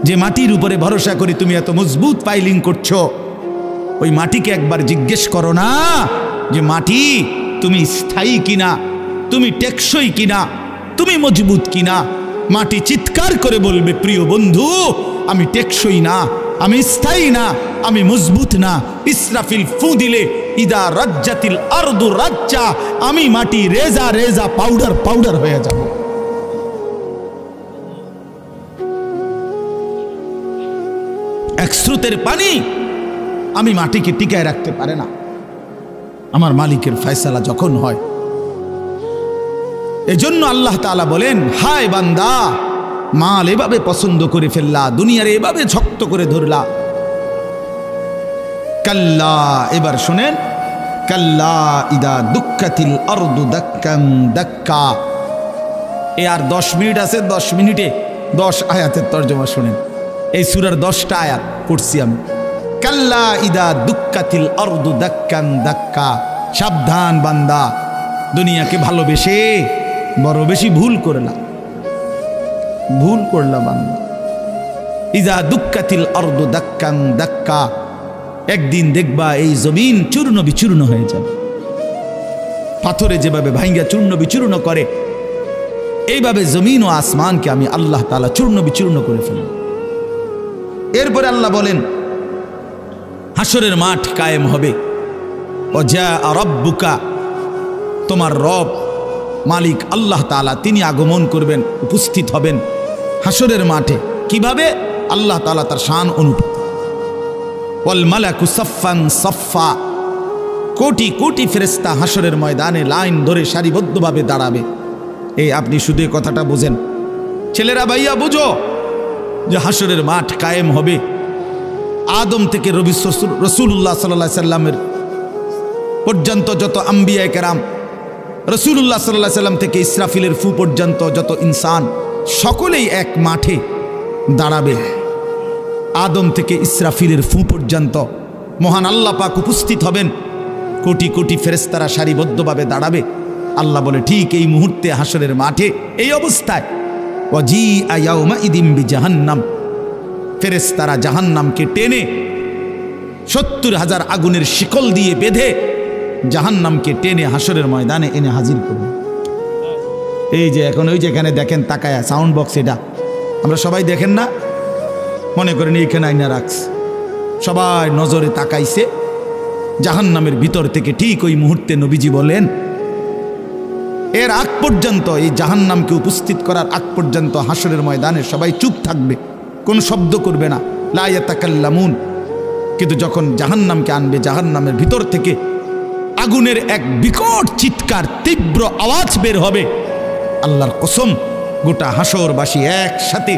যে মাটির উপরে ভরসা করে তুমি এত মজবুত ফাইলিং করছো, ওই মাটিকে একবার জিজ্ঞেস করো না যে মাটি তুমি স্থায়ী কিনা, তুমি টেকসই কিনা, তুমি মজবুত কিনা। মাটি চিৎকার করে বলবে, প্রিয় বন্ধু আমি টেকসই না, আমি স্থায়ী না, আমি মজবুত না। ইসরাফিল ফু দিলে ইদা রাজ্জাতিল আরদু রাজ্জা, আমি মাটি রেজা রেজা পাউডার পাউডার হয়ে যাব। এক স্রোতের পানি আমি মাটিকে টিকায় রাখতে পারে না, আমার মালিকের ফয়সালা যখন হয়। এজন্য আল্লাহ তাআলা বলেন, হায় বান্দা, মাল এভাবে পছন্দ করে ফেললা, দুনিয়ার এভাবে শক্ত করে ধরলা। কাল্লা, এবার শুনেন, কাল্লা ইদা দুক্কাতিল আরদু দাক্কান দাক্কা। এ আর 10 মিনিট আছে, 10 মিনিটে 10 আয়াতের তরজমা শুনেন। এই সূরার 10টা আয়াত পড়ছি আমি। কাল্লা ইদা দুক্কাতিল আরদু দাক্কান দাক্কা, সাবধান বান্দা, দুনিয়াকে ভালোবেসে বড় বেশি ভুল করলা, ভুল করলা বান্দা। ইদা দুক্কাতিল আরদু দাক্কান দাক্কা, একদিন দেখবা এই জমিন চূর্ণ বিচূর্ণ হয়ে যাবে। পাথরে যেভাবে ভাঙ্গা চূর্ণ বিচূর্ণ করে, এইভাবে জমিন ও আসমানকে আমি আল্লাহ তাআলা চূর্ণ বিচূর্ণ করে ফেলব। এরপরে আল্লাহ বলেন, হাসরের মাঠ কায়েম হবে। ওয়া রাব্বুকা, তোমার রব মালিক আল্লাহ তাআলা তিনি আগমন করবেন, উপস্থিত হবেন হাসরের মাঠে। কিভাবে? আল্লাহ তাআলা তার শান অনুভূত। ওয়াল মালাকু সাফফান সাফফা, কোটি কোটি ফেরেশতা হাসরের ময়দানে লাইন ধরে সারিবদ্ধভাবে দাঁড়াবে। এই আপনি শুধু এই কথাটা বুঝেন, ছেলেরা ভাইয়া বুঝো যে হাসরের মাঠ কায়েম হবে। আদম থেকে রাসূলুল্লাহ সাল্লাল্লাহু আলাইহি সাল্লামের পর্যন্ত যত আম্বিয়া কেরাম, রাসূলুল্লাহ সাল্লাল্লাহু আলাইহি সাল্লাম থেকে ইসরাফিলের ফু পর্যন্ত যত ইনসান, সকলেই এক মাঠে দাঁড়াবে। আদম থেকে ইসরাফিলের ফু পর্যন্ত মহান আল্লাহ পাক উপস্থিত হবেন, কোটি কোটি ফেরেশতারা সারিবদ্ধভাবে দাঁড়াবে। আল্লাহ বলে, ঠিক এই মুহূর্তে হাসরের মাঠে এই অবস্থায় ওয়াজিআ ইয়াউমাইদিন বিজাহান্নাম, ফেরেশতারা জাহান্নামকে টেনে 70,000 আগুনের শিকল দিয়ে বেঁধে জাহান্নামকে টেনে হাসরের ময়দানে এনে হাজির করবে। এই যে এখন ওই যেখানে দেখেন তাকায়া সাউন্ড বক্স, এটা আমরা সবাই দেখেন না, মনে করেন এইখানে আইনা রাখছে, সবাই নজরে তাকাইছে জাহান্নামের ভিতর থেকে। ঠিক ওই মুহূর্তে নবীজি বলেন, এর আগ পর্যন্ত, এই জাহান্নামকে উপস্থিত করার আগ পর্যন্ত হাসরের ময়দানে সবাই চুপ থাকবে, কোনো শব্দ করবে না, লা ইয়াতাকাল্লামুন। কিন্তু যখন জাহান্নামকে আনবে, জাহান্নামের ভিতর থেকে আগুনের এক বিকট চিৎকার, তীব্র আওয়াজ বের হবে। আল্লাহর কসম, গোটা হাসরবাসী একসাথে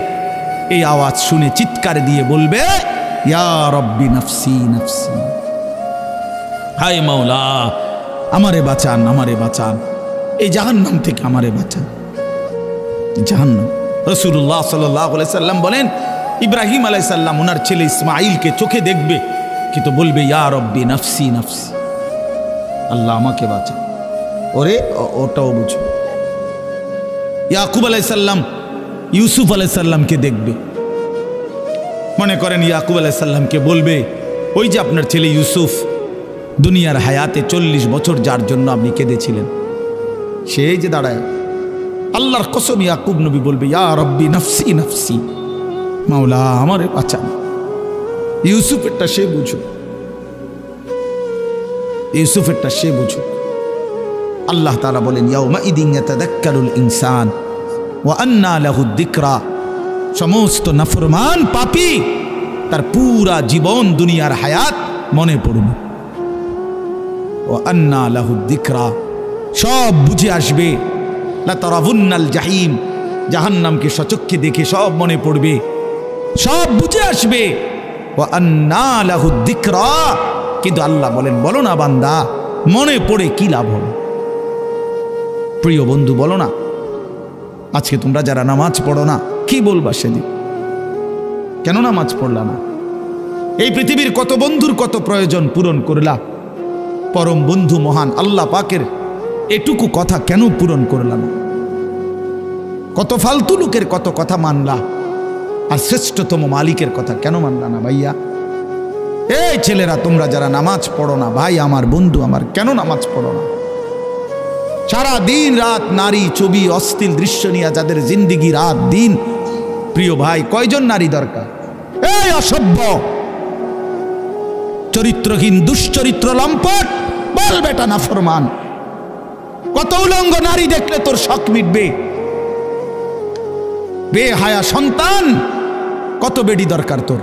এই আওয়াজ শুনে চিৎকার দিয়ে বলবে, ইয়া রব্বি নাফসি নাফসি, হায় মাওলা আমারে বাঁচান, আমারে বাঁচান, এই জাহান্নাম থেকে আমারে বাঁচান। জাহান্নাম, রাসূলুল্লাহ সাল্লাল্লাহু আলাইহি সাল্লাম বলেন, ইব্রাহিম আলাইহিস সালাম ওনার ছেলে ইসমাঈলকে চোখে দেখবে, কিন্তু বলবে ইয়া রব্বি নাফসি নাফসি, আল্লাহ আমাকে বাঁচা। ওরে ওটাও বুঝো। ইয়াকুব আলাইহিস সালাম ইউসুফ আলাইহিস সালামকে দেখবে, মনে করেন ইয়াকুব আলাইহিস সালামকে বলবে, ওই যে আপনার ছেলে ইউসুফ দুনিয়ার হায়াতে 40 বছর যার জন্য আপনি কেঁদেছিলেন, সেই যে দাঁড়ায়। আল্লাহর কসম ইয়াকুব নবী বলবে, ইয়া রব্বি নফসি নফসি, মাওলা আমারে বাঁচান। ইউসুফেরটা সে বুঝো, ইউসুফেরটা সে বুঝো। আল্লাহ তাআলা বলেন, ইয়াউমা ইদিন ইয়াতাযাক্কারুল ইনসান ওয়া আন্না লাহুদ যিকরা। সমস্ত নাফরমান পাপী তার পুরা জীবন দুনিয়ার হায়াত মনে পড়বে। ওয়া আন্না লাহুদ যিকরা, সব বুঝে আসবে। লা তারাবুন্নাল জাহিম, জাহান্নামকে সচক্ষে দেখে সব মনে পড়বে, সব বুঝে আসবে। ওয়া আন্না লাহুদ যিকরা, কিন্তু আল্লাহ বলেন, বলো না বান্দা মনে পড়ে কি লাভ হবে? প্রিয় বন্ধু বলো না, আজকে তোমরা যারা নামাজ পড়ো না, কি বলবা সেদিন? কেন নামাজ পড়লা না? এই পৃথিবীর কত বন্ধুর কত প্রয়োজন পূরণ করলা, পরম বন্ধু মহান আল্লাহ পাকের এটুকু কথা কেন পূরণ করলা না? কত ফালতু লোকের কত কথা মানলা, আর শ্রেষ্ঠতম মালিকের কথা কেন মানলা না ভাইয়া? এই ছেলেরা তোমরা যারা নামাজ পড়ো না, ভাই আমার, বন্ধু আমার, কেন নামাজ পড়ো না? সারা দিন রাত নারী ছবি অশ্লীল দৃশ্য নিয়ে যাদের জিন্দিগি রাত দিন, প্রিয় ভাই কয়জন নারী দরকার? এই অসভ্য চরিত্রহীন দুশ্চরিত্র লম্পট, বল বেটা নাফরমান, কত উলঙ্গ নারী দেখলে তোর শখ মিটবে? বেহায়া সন্তান, কত বেডি দরকার তোর?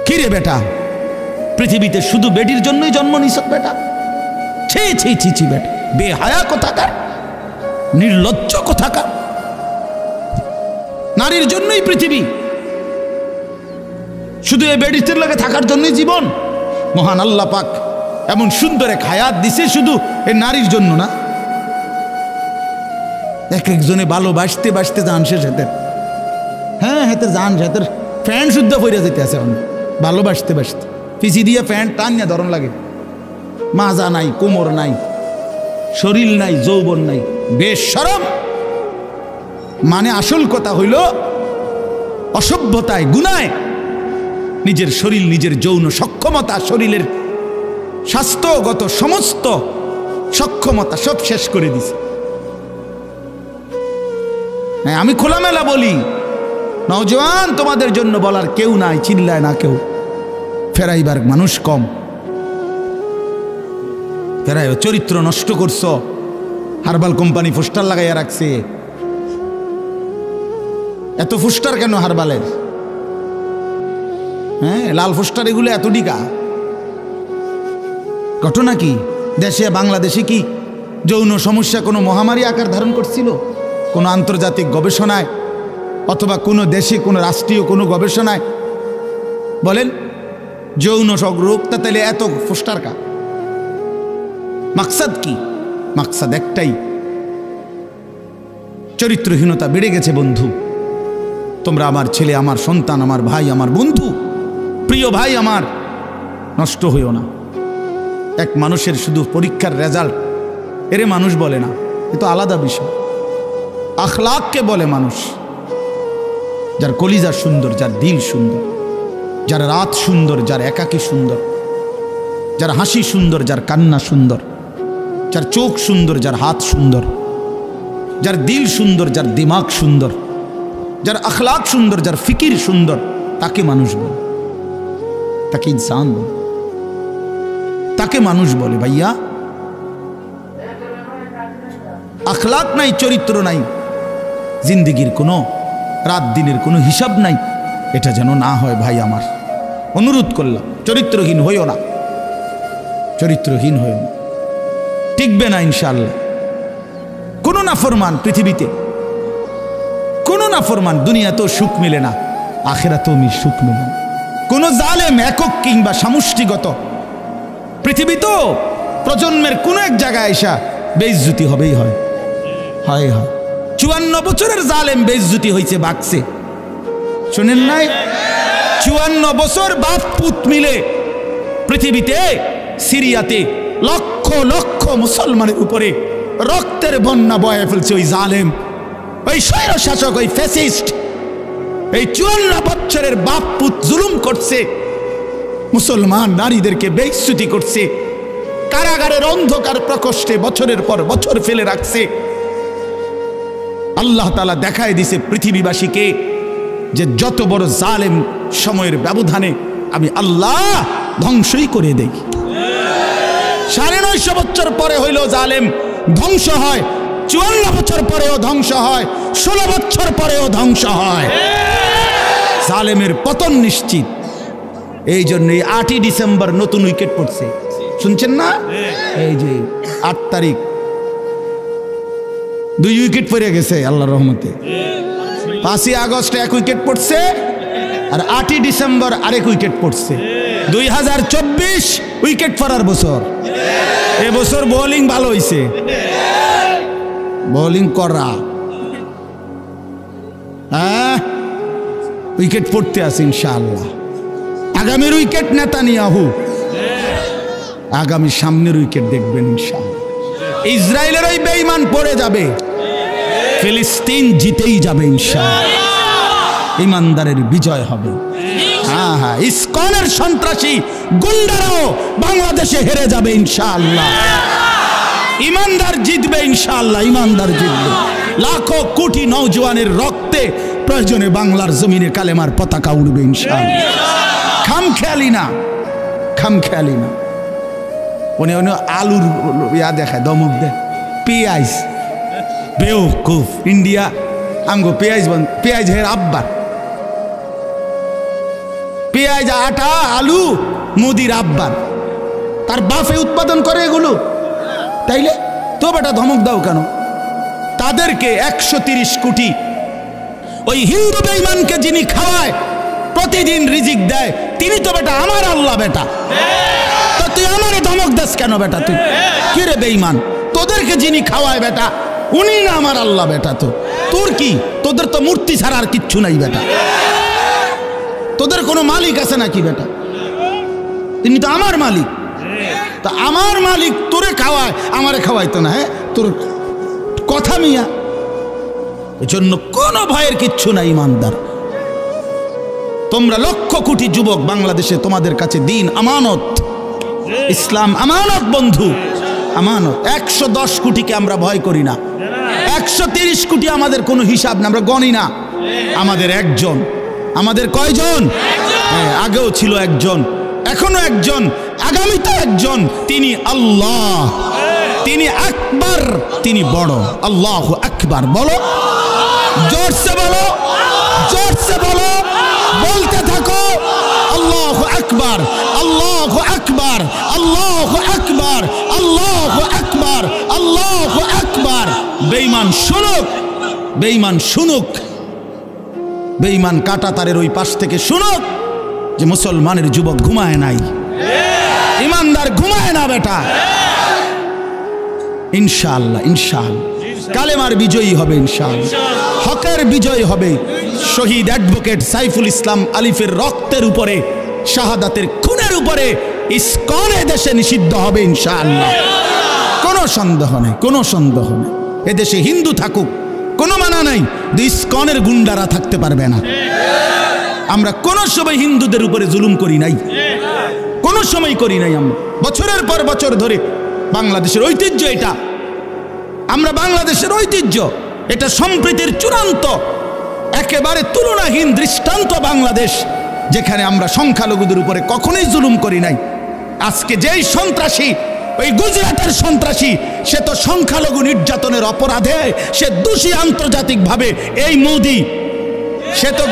কিরে বেটা, পৃথিবীতে শুধু বেডির জন্যই জন্ম নিছ বেটা? ছি ছি ছি ছি বেটা, বেহায়া কোথাকার, নির্লজ্জ কোথাকার। নারীর জন্যই পৃথিবী, শুধু এই বেডির লগে থাকার জন্যই জীবন। মহান আল্লাহ পাক এমন সুন্দর এক হায়াত দিছে শুধু এই নারীর জন্য না। এক একজনে ভালোবাসতে বাসতে জান শেষ হেতের, হ্যাঁ হেতের জান হেতের ফ্যান শুদ্ধ পইরা যেতে আছে ভালোবাসতে বাসতে, পিছি দিয়ে ফ্যান টান নিয়ে ধরন লাগে। মাজা নাই, কোমর নাই, শরীর নাই, যৌবন নাই, বেশরম। মানে আসল কথা হইল অসভ্যতায় গুনায় নিজের শরীর, নিজের যৌন সক্ষমতা, শরীরের স্বাস্থ্যগত সমস্ত সক্ষমতা সব শেষ করে দিছে। হ্যাঁ, আমি খোলামেলা বলি, নওজোয়ান তোমাদের জন্য বলার কেউ নাই, চিল্লায় না কেউ, ফেরাইবার মানুষ কম। ফেরাই চরিত্র নষ্ট করছ, হারবাল কোম্পানি পোস্টার লাগাইয়া রাখছে। এত পোস্টার কেন হারবালের? হ্যাঁ, লাল পোস্টার এগুলো এত ডিকা। ঘটনা কি? দেশে বাংলাদেশে কি যৌন সমস্যা কোনো মহামারী আকার ধারণ করছিল? কোনো আন্তর্জাতিক গবেষণায় অথবা কোনো দেশে কোনো রাষ্ট্রীয় কোনো গবেষণায় বলেন যৌন রোগটা, তাহলে এত পোস্টার কা? মাকসাদ কি? মাকসাদ একটাই, চরিত্রহীনতা বেড়ে গেছে বন্ধু। তোমরা আমার ছেলে, আমার সন্তান, আমার ভাই, আমার বন্ধু, প্রিয় ভাই আমার, নষ্ট হইও না। এক মানুষের শুধু পরীক্ষার রেজাল্ট এরে মানুষ বলে না, এ তো আলাদা বিষয়। আখলাককে বলে মানুষ। যার কলিজা সুন্দর, যার দিল সুন্দর, যার রাত সুন্দর, যার একাকী সুন্দর, যার হাসি সুন্দর, যার কান্না সুন্দর, যার চোখ সুন্দর, যার হাত সুন্দর, যার দিল সুন্দর, যার দিমাগ সুন্দর, যার আখলাক সুন্দর, যার ফিকির সুন্দর, তাকে মানুষ বলে, তাকে ইনসান বলে, তাকে মানুষ বলে। ভাইয়া, আখলাক নাই, চরিত্র নাই, জিন্দিগির কোনো রাত দিনের কোনো হিসাব নাই, এটা যেন না হয় ভাই আমার। অনুরোধ করলাম, চরিত্রহীন হইও না, চরিত্রহীন হইও না, টিকবে না ইনশাআল্লাহ। কোনো নাফরমান পৃথিবীতে, কোনো নাফরমান দুনিয়াতেও সুখ মিলে না, আখিরাতেও সুখ মিলে না। কোনো জালেম একক কিংবা সমষ্টিগত পৃথিবীতেও প্রজন্মের কোনো এক জায়গায় এসা বেইজ্জতি হবেই হয়, হয় হয়। 54 বছরের জালেম বেইজ্জতি হয়েছে, বাকছে, শোনেন নাই? 54 বছর বাপ পুত মিলে পৃথিবীতে সিরিয়াতে লক্ষ লক্ষ মুসলমানের উপরে রক্তের বন্যা বয়ে ফেলছে ওই জালেম, ওই স্বৈর শাসক, ওই ফ্যাসিস্ট। এই 54 বছরের বাপ পুত জুলুম করছে, মুসলমান নারীদেরকে বেইজ্জতি করছে, কারাগারের অন্ধকার প্রকোষ্ঠে বছরের পর বছর ফেলে রাখছে। আল্লাহ তাআলা দেখায় দিছে পৃথিবীবাসীকে যে যত বড় জালেম সময়ের ব্যবধানে আমি আল্লাহ ধ্বংসই করে দেই। 950 বছর পরে হইল জালেম ধ্বংস হয়, 54 বছর পরেও ধ্বংস হয়, 16 বছর পরেও ধ্বংস হয়। জালেমের পতন নিশ্চিত। এই জন্যই 8ই ডিসেম্বর নতুন উইকেট পড়ছে, শুনছেন না? এই যে 8 তারিখ 2 উইকেট পড়ে গেছে আল্লাহর রহমতে। 5ই আগস্ট 1 উইকেট পড়ছে, আর 8ই ডিসেম্বর আরেক উইকেট পড়ছে। 2024 উইকেট পড়ার বছর। এবছর বোলিং ভালো হইছে, বোলিং করা, হ্যাঁ উইকেট পড়তে আছে ইনশাআল্লাহ। আগামীর উইকেট নেতানিয়াহু, আগামী সামনের উইকেট দেখবেন ইনশাআল্লাহ। ইসরায়েলের ওই বেঈমান পড়ে যাবে, ফিলিস্তিন জিতেই যাবে ইনশাআল্লাহ। ইমানদারের বিজয় হবে। হ্যাঁ হ্যাঁ, ইসকনের সন্ত্রাসী গুন্ডারাও বাংলাদেশে হেরে যাবে ইনশাআল্লাহ। ইমানদার জিতবে ইনশাআল্লাহ, ইমানদার জিতবে। লাখো কোটি নওজোয়ানের রক্তে প্রয়োজনে বাংলার জমিনে কালেমার পতাকা উড়বে ইনশাআল্লাহ। খামখেয়ালি না, খামখেয়ালি না। উনি আলুর ইয়া দেখায়, দমক দেয়, পেঁয়াজ বেওকুফ। ইন্ডিয়া আঙ্গো পেঁয়াজ বন্ধ, পেঁয়াজ হের আব্বার, পেঁয়াজ আটা আলু মোদির আব্বার, তার বাফে উৎপাদন করে এগুলো। তাইলে তো বেটা ধমক দাও কেন? তাদেরকে 130 কোটি ওই হিন্দু বেঈমানকে যিনি খাওয়ায়, প্রতিদিন রিজিক দেয়, তিনি তো বেটা আমার আল্লাহ বেটা। তো তুই আমারে ধমক দাস কেন বেটা? তুই কি রে বেঈমান? তোদেরকে যিনি খাওয়ায় বেটা উনি না আমার আল্লাহ বেটা। তো তোর কি? তোদের তো মূর্তি ছাড়া আর কিচ্ছু নাই বেটা। তোদের কোনো মালিক আছে নাকি বেটা? তিনি তো আমার মালিক। তা আমার মালিক তোরে খাওয়ায়, আমারে খাওয়াইতো না। হ্যাঁ, তোর কথা মিয়া। এজন্য কোনো ভয়ের কিচ্ছু নাই ইমানদার। তোমরা লক্ষ কোটি যুবক বাংলাদেশে, তোমাদের কাছে দিন আমানত, ইসলাম আমানত বন্ধু, আমানত। 110 কোটিকে আমরা ভয় করি না, 130 কোটি আমাদের কোনো হিসাব না, আমরা গণি না। আমাদের একজন, আমাদের কয়জন? হ্যাঁ, আগেও ছিল একজন, এখনো একজন, আগামীতে একজন। তিনি আল্লাহ, তিনি আকবার, তিনি বড়। আল্লাহু আকবার বলো, জোরসে বলো, জোরসে বলো, বলতে থাকো আল্লাহু আকবার, আল্লাহু আকবার, আল্লাহু আকবার, আল্লাহু আকবার, আল্লাহু আকবার। বেঈমান শুনুক, বেঈমান শুনুক, বেঈমান কাটা তারের ওই পাশ থেকে শুনুক যে মুসলমানের যুবক ঘুমায় নাই, ইমানদার ঘুমায় না বেটা। ইনশাআল্লাহ, ইনশাআল্লাহ কালেমার বিজয়ী হবে ইনশাআল্লাহ, হকের বিজয় হবে। শহীদ অ্যাডভোকেট সাইফুল ইসলাম আলিফের রক্তের উপরে, শাহাদাতের খুনের উপরে ইসকনে দেশে নিষিদ্ধ হবে ইনশাআল্লাহ। কোনো সন্দেহ নেই, কোনো সন্দেহ নেই। এদেশে হিন্দু থাকুক কোনো মানা নাই, ইসকনের গুন্ডারা থাকতে পারবে না। আমরা কোনো সময় হিন্দুদের উপরে জুলুম করি নাই, কোনো সময় করি নাই। আমরা বছরের পর বছর ধরে বাংলাদেশের ঐতিহ্য এটা, আমরা বাংলাদেশের ঐতিহ্য, এটা সম্প্রীতির চূড়ান্ত একেবারে তুলনাহীন দৃষ্টান্ত বাংলাদেশ, যেখানে আমরা সংখ্যালঘুদের উপরে কখনোই জুলুম করি নাই। আজকে যেই সন্ত্রাসী, ওই গুজরাটের সন্ত্রাসী, সে তো সংখ্যালঘু নির্যাতনের অপরাধে সে দোষী আন্তর্জাতিকভাবে। এই মোদি, সে তো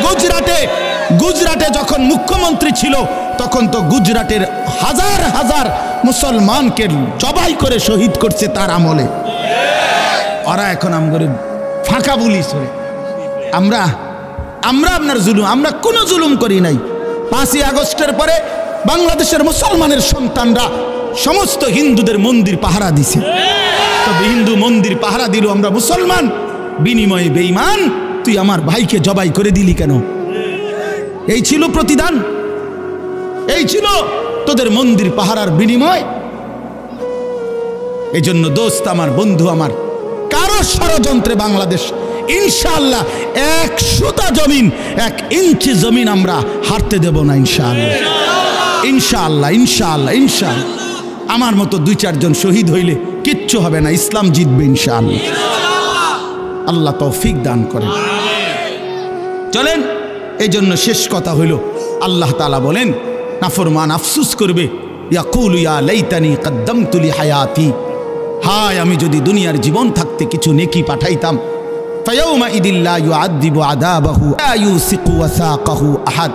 গুজরাটে যখন মুখ্যমন্ত্রী ছিল তখন তো গুজরাটের হাজার হাজার মুসলমানকে জবাই করে শহীদ করছে তার আমলে। ওরা এখন আমাদের ফাঁকা বলি সরে। আমরা আপনার জুলুম, আমরা কোনো জুলুম করি নাই। 5ই আগস্টের পরে বাংলাদেশের মুসলমানের সন্তানরা সমস্ত হিন্দুদের মন্দির পাহারা দিছে। তবে হিন্দু মন্দির পাহারা দিল, আমরা মুসলমান। বিনিময়ে বেঈমান তুই আমার ভাইকে জবাই করে দিলি কেন? এই ছিল প্রতিদান, এই ছিল তোদের মন্দির পাহারার বিনিময়। এই জন্য দোস্ত আমার, বন্ধু আমার, কারো ষড়যন্ত্রে বাংলাদেশ ইনশাআল্লাহ 1 সুতা জমিন, 1 ইঞ্চি জমিন আমরা হারতে দেব না ইনশাআল্লাহ, ইনশাআল্লাহ, ইনশাআল্লাহ, ইনশাআল্লাহ। আমার মতো 2-4 জন শহীদ হইলে কিচ্ছু হবে না, ইসলাম জিতবে ইনশাআল্লাহ। আল্লাহ তৌফিক দান করেন। চলেন, এই জন্য শেষ কথা হইল, আল্লাহ তাআলা বলেন নাফরমান আফসোস করবে, ইয়াকুলু ইয়া লাইতানি কদ্দামতু লি হায়াতি, হায় আমি যদি দুনিয়ার জীবন থাকতে কিছু নেকি পাঠাইতাম। ফায়াউমা ইদিল লা ইউআযযিবু আযাবাহু লা ইউসিকু ওয়াসাকাহু আহাদ।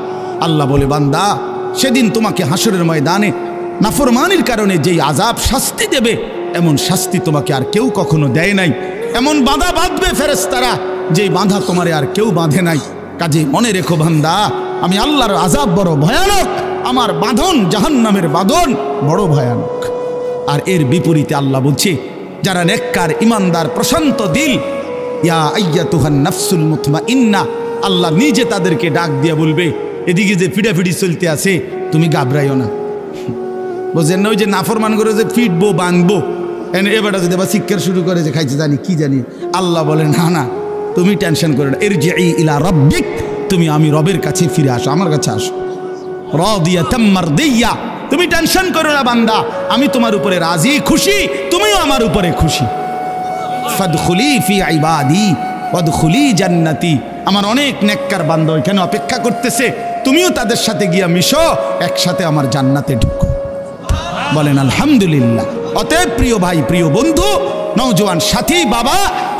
আল্লাহ বলে, বান্দা সেদিন তোমাকে হাসরের ময়দানে নাফরমানির কারণে যেই আযাব শাস্তি দেবে, এমন শাস্তি তোমাকে আর কেউ কখনো দেয় নাই। এমন বাঁধা বাঁধবে ফেরেশতারা, যেই বাঁধা তোমারে আর কেউ বাঁধে নাই। কাজে মনে রেখো বান্দা, আমি আল্লাহর আযাব বড় ভয়ানক, আমার বাঁধন জাহান্নামের বাঁধন বড় ভয়ানক। আর এর বিপরীতে আল্লাহ বলছে, যারা নেককার, ইমানদার, প্রশান্ত দিল, ইয়া আইয়াতুহান নাফসুল মুতমাইন্না, আল্লাহ নিজে তাদেরকে ডাক দিয়ে বলবে, এদিকে যে ফিডাফিডি চলতে আছে তুমি ঘাবড়াইও না। বুঝছেন না, ওই যে নাফরমান করে যে ফিটবো বাঁধবো, এবারে যদি আবার শিক্ষার শুরু করে যে খাইছে জানি কি জানি, আল্লাহ বলেন না না, তুমি টেনশন করো না, ইরজিই ইলা রাব্বিক, তুমি আমি রবের কাছে ফিরে আসো, আমার কাছে আসো। রাদিয়াতাম মারদিয়া, তুমি টেনশন করো না বান্দা, আমি তোমার উপরে রাজি খুশি, তুমিও আমার উপরে খুশি। ফাদখুলি ফি ইবাদি ওয়াদখুলি জান্নাতি, আমার অনেক নেককার বান্দা এখানে অপেক্ষা করতেছে, তুমিও তাদের সাথে গিয়া মিশো, একসাথে আমার জান্নাতে ঢুকো। বলেন আলহামদুলিল্লাহ। অতএব প্রিয় ভাই, প্রিয় বন্ধু, নওজোয়ান সাথী, বাবা,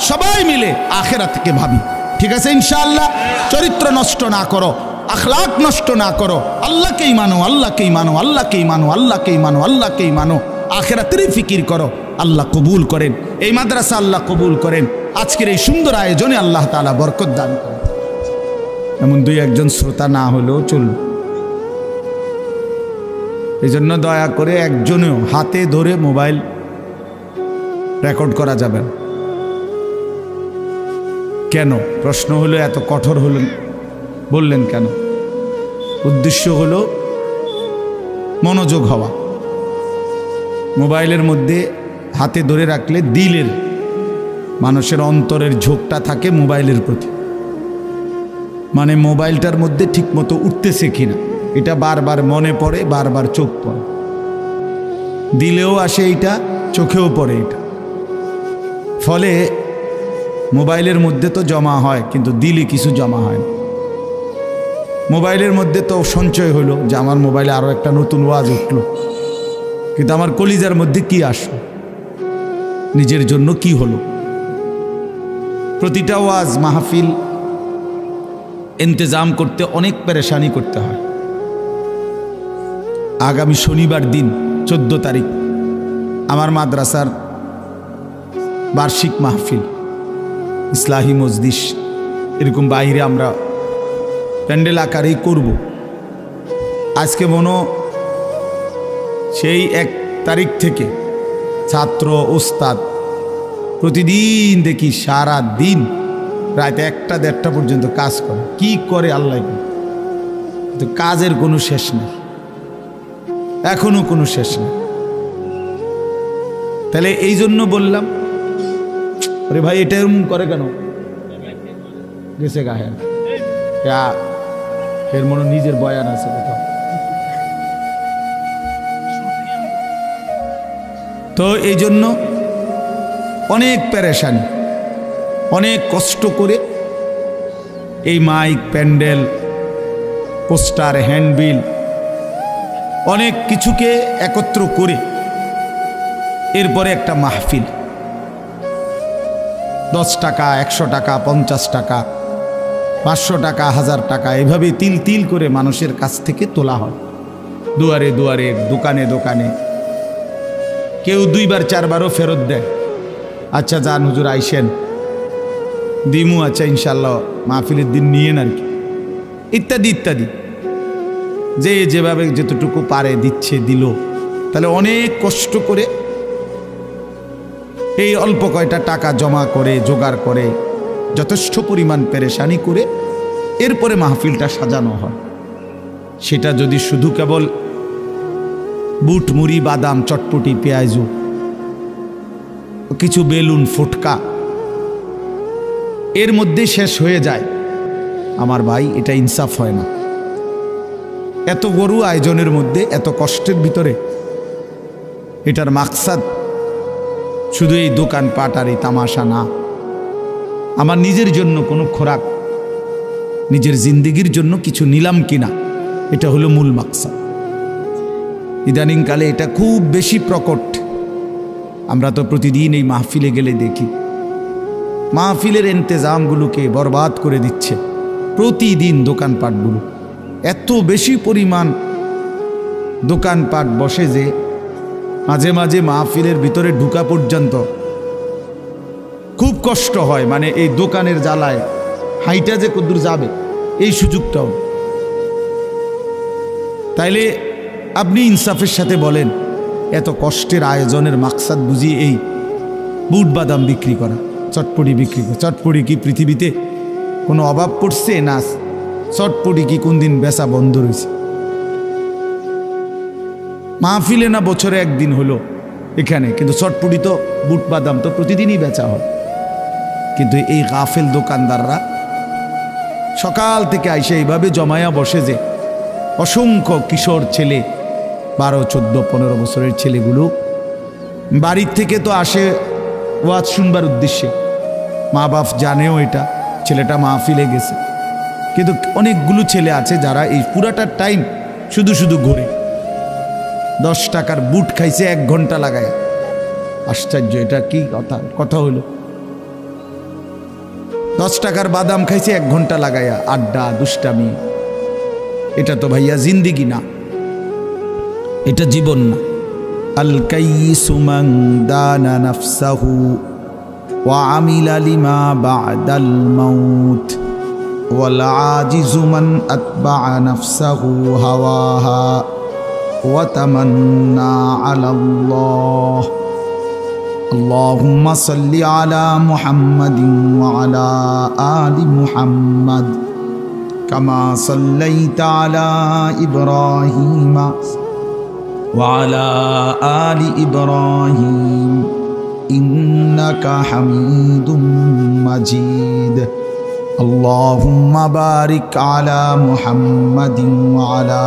সবাই মিলে আখিরাতকে ভাবি, ঠিক আছে ইনশাআল্লাহ। চরিত্র নষ্ট না করো, আখলাক নষ্ট না করো, আল্লাহকেই মানো, আল্লাহকেই মানো, আল্লাহকেই মানো, আল্লাহকেই মানো, আল্লাহকেই মানো, আখিরাতের ফিকির করো। আল্লাহ কবুল করেন এই মাদ্রাসা, আল্লাহ কবুল করেন আজকের এই সুন্দর আয়োজনে, আল্লাহ তাআলা বরকত দান করেন। এমন 2-1 শ্রোতা না হলেও চলবে, এই জন্য দয়া করে একজনেও হাতে ধরে মোবাইল রেকর্ড করা যাবে না। কেন? প্রশ্ন হলো, এত কঠোর হলেন বললেন কেন? উদ্দেশ্য হলো মনোযোগ হওয়া। মোবাইলের মধ্যে হাতে ধরে রাখলে দিলের, মানুষের অন্তরের ঝোঁকটা থাকে মোবাইলের প্রতি, মানে মোবাইলটার মধ্যে ঠিকমতো উঠতেছে কিনা এটা বারবার মনে পড়ে, বারবার চোখ পড়ে, দিলেও আসে এইটা, চোখেও পড়ে এটা। ফলে মোবাইলের মধ্যে তো জমা হয়, কিন্তু দিলে কিছু জমা হয় না। মোবাইলের মধ্যে তো সঞ্চয় হলো যে আমার মোবাইলে আরও একটা নতুন ওয়াজ উঠলো, কিন্তু আমার কলিজার মধ্যে কি আসলো, নিজের জন্য কি হলো। প্রতিটা ওয়াজ মাহফিল ইন্তজাম করতে অনেক পেরেশানি করতে হয়। আগামী শনিবার দিন 14 তারিখ আমার মাদ্রাসার বার্ষিক মাহফিল, ইসলাহি মজলিস, এরকম বাইরে আমরা প্যান্ডেল আকারেই করব। আজকে মনো সেই 1 তারিখ থেকে ছাত্র ওস্তাদ প্রতিদিন দেখি সারা দিন রাত 1টা-1:30 পর্যন্ত কাজ করে। কি করে আল্লাহ, কিন্তু কাজের কোনো শেষ নেই, এখনো কোনো শেষ নেই। তাহলে এই জন্য বললাম, আরে ভাই এটা এরকম করে কেন? গেছে গায়ে এর মনে নিজের বয়ান আছে কোথাও। তো এই জন্য অনেক পেরেশানি, অনেক কষ্ট করে এই মাইক, প্যান্ডেল, পোস্টার, হ্যান্ডবিল, অনেক কিছুকে একত্র করে এরপরে একটা মাহফিল 10 টাকা, 100 টাকা, 50 টাকা, 500 টাকা, 1000 টাকা, এভাবে তিল তিল করে মানুষের কাছ থেকে তোলা হয়। দুয়ারে দুয়ারে, দোকানে দোকানে, কেউ 2বার 4বারও ফেরত দেয়। আচ্ছা যান হুজুর আইসেন, দিমু, আচ্ছা ইনশাল্লাহ মাহফিলের দিন নিয়েন আর কি, ইত্যাদি ইত্যাদি, যে যেভাবে যতটুকু পারে দিচ্ছে, দিল। তাহলে অনেক কষ্ট করে এই অল্প কয়টা টাকা জমা করে, জোগাড় করে, যথেষ্ট পরিমাণ পেরেশানি করে এরপরে মাহফিলটা সাজানো হয়। সেটা যদি শুধু কেবল বুট মুড়ি বাদাম চটপটি পেঁয়াজু কিছু বেলুন ফুটকা এর মধ্যে শেষ হয়ে যায়। আমার ভাই, এটা ইনসাফ হয় না। এত গরু আয়োজনের মধ্যে এত কষ্টের ভিতরে এটার মাকসাদ শুধু এই দোকানপাট আর এই তামাশা না। আমার নিজের জন্য কোনো খোরাক, নিজের জিন্দিগির জন্য কিছু নিলাম কিনা, এটা হলো মূল মাকসাদ। ইদানিংকালে এটা খুব বেশি প্রকট। আমরা তো প্রতিদিন এই মাহফিলে গেলে দেখি মাহফিলের ইন্তেজামগুলোকে বরবাদ করে দিচ্ছে প্রতিদিন দোকানপাটগুলো। এত বেশি পরিমাণ দোকানপাট বসে যে মাঝে মাঝে মাহফিলের ভিতরে ঢুকা পর্যন্ত খুব কষ্ট হয়। মানে এই দোকানের জ্বালায় হাইটা যে কদ্দূর যাবে এই সুযোগটাও। তাইলে আপনি ইনসাফের সাথে বলেন, এত কষ্টের আয়োজনের মাকসাদ বুঝি এই বুট বাদাম বিক্রি করা, চটপটি বিক্রি করা? চটপটি কি পৃথিবীতে কোনো অভাব পড়ছে? না, চটপটি কি কোন দিন বেচা বন্ধ রয়েছে? মাহফিলে না বছরে একদিন হলো এখানে, কিন্তু চটপটি তো বুট বাদাম তো প্রতিদিনই বেচা হয়। কিন্তু এই গাফেল দোকানদাররা সকাল থেকে আইসে এইভাবে জমায়া বসে যে অসংখ্য কিশোর ছেলে, 12, 14, 15 বছরের ছেলেগুলো বাড়ির থেকে তো আসে ওয়াজ শুনবার উদ্দেশ্যে। মা বাপ জানেও এটা ছেলেটা মাহফিলে গেছে, কিন্তু অনেকগুলো ছেলে আছে যারা এই পুরাটা টাইম শুধু শুধু ঘোরে। 10 টাকার বুট খাইছে 1 ঘন্টা লাগায়। আশ্চর্য, এটা কি কথা হলো? 10 টাকার বাদাম খাইছে 1 ঘন্টা লাগায়া, আড্ডা দুষ্টামি। এটা তো ভাইয়া জিন্দিগি না, এটা জীবন না। আল কাইয়িসু মান দানা নাফসাহু ওয়া আমিলা লিমা বা'দাল মাউত ওয়াল আজিজু মান আতবা'a নাফসাহু হাওয়াহা ওয়া তামান্না আলাল্লাহ। আল্লাহুম্মা সাল্লি আলা মুহাম্মাদিন ওয়া আলা আলি মুহাম্মাদ কামা সাল্লাইতা আলা ইব্রাহিমা وعلى آل إبراهيم إنك حميد مجيد. اللهم بارك على محمد وعلى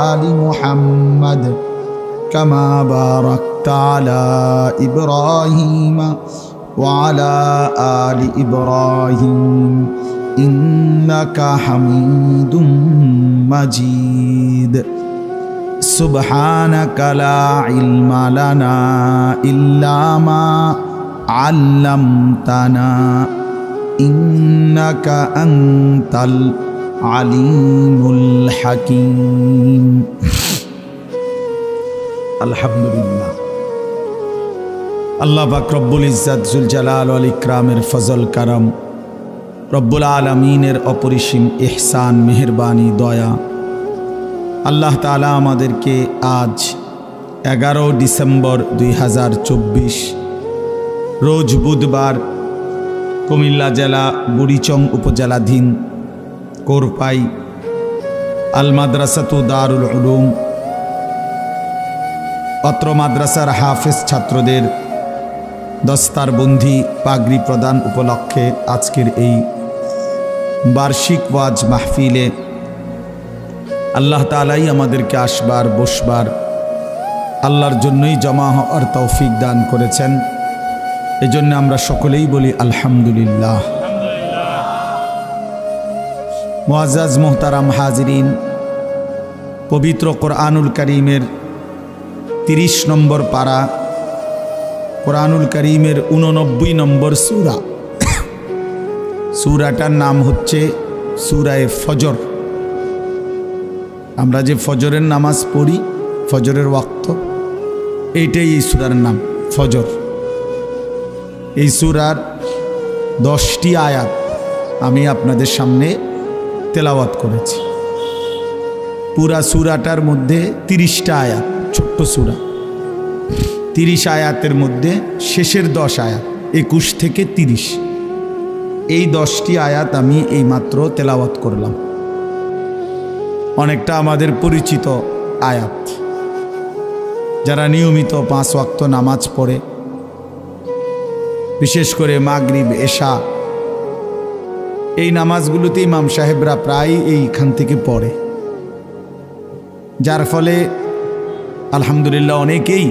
آل محمد كما باركت على إبراهيم وعلى آل إبراهيم إنك حميد مجيد. سبحانك لا علم لنا إلا ما علمتنا إنك أنت العليم الحكيم. الحمد لله. আল্লাহ পাক রব্বুল ইজ্জত জুল জালাল ওয়াল ইকরামের ফজল কারাম, রব্বুল আলামিনের অপরিসীম ইহসান, মেহেরবানি, দয়া, আল্লাহ তাআলা আমাদেরকে আজ 11 ডিসেম্বর 2024 রোজ বুধবার কুমিল্লা জেলা বুড়িচং উপজেলাধীন কোরপাই আল মাদ্রাসাতু দারুল উলুম অত্র মাদ্রাসার হাফেজ ছাত্রদের দস্তারবন্দি পাগড়ি প্রদান উপলক্ষে আজকের এই বার্ষিক ওয়াজ মাহফিলে আল্লাহ তাআলাই আমাদেরকে আসবার বসবার আল্লাহর জন্যই জমা হওয়ার তৌফিক দান করেছেন। এজন্য আমরা সকলেই বলি আলহামদুলিল্লাহ। মুআজ্জাজ মুহতারাম হাজিরিন, পবিত্র কোরআনুল কারীমের 30 নম্বর পারা, কোরআনুল কারীমের 89 নম্বর সূরা, সূরাটার নাম হচ্ছে সূরায়ে ফজর। আমরা যে ফজরের নামাজ পড়ি, ফজরের ওয়াক্ত, এইটাই এই সূরার নাম ফজর। এই সূরার 10টি আয়াত আমি আপনাদের সামনে তেলাওয়াত করেছি। পুরা সূরাটার মধ্যে 30টা আয়াত, ছোট্ট সূরা। 30 আয়াতের মধ্যে শেষের 10 আয়াত 21 থেকে 30, এই 10টি আয়াত আমি এই মাত্র তেলাওয়াত করলাম। অনেকটা আমাদের পরিচিত আয়াত। যারা নিয়মিত 5 ওয়াক্ত নামাজ পড়ে, বিশেষ করে মাগরিব এশা, এই নামাজগুলোতে ইমাম সাহেবরা প্রায় এইখান থেকে পড়ে, যার ফলে আলহামদুলিল্লাহ অনেকেই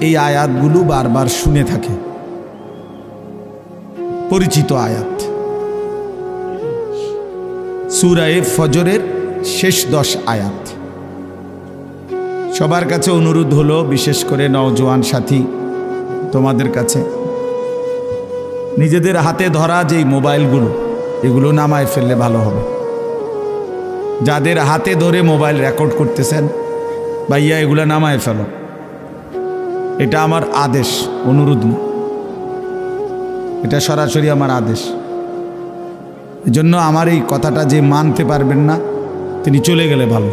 এই আয়াতগুলো বারবার শুনে থাকে। পরিচিত আয়াত সূরা ফজরের শেষ 10 আয়াত। সবার কাছে অনুরোধ হলো, বিশেষ করে নওজোয়ান সাথী তোমাদের কাছে, নিজেদের হাতে ধরা যেই মোবাইলগুলো, এগুলো নামায় ফেললে ভালো হবে। যাদের হাতে ধরে মোবাইল রেকর্ড করতেছেন, ভাইয়া এগুলো নামায় ফেলো। এটা আমার আদেশ, অনুরোধ না, এটা সরাসরি আমার আদেশ। এজন্য আমার এই কথাটা যে মানতে পারবেন না, তিনি চলে গেলে ভালো।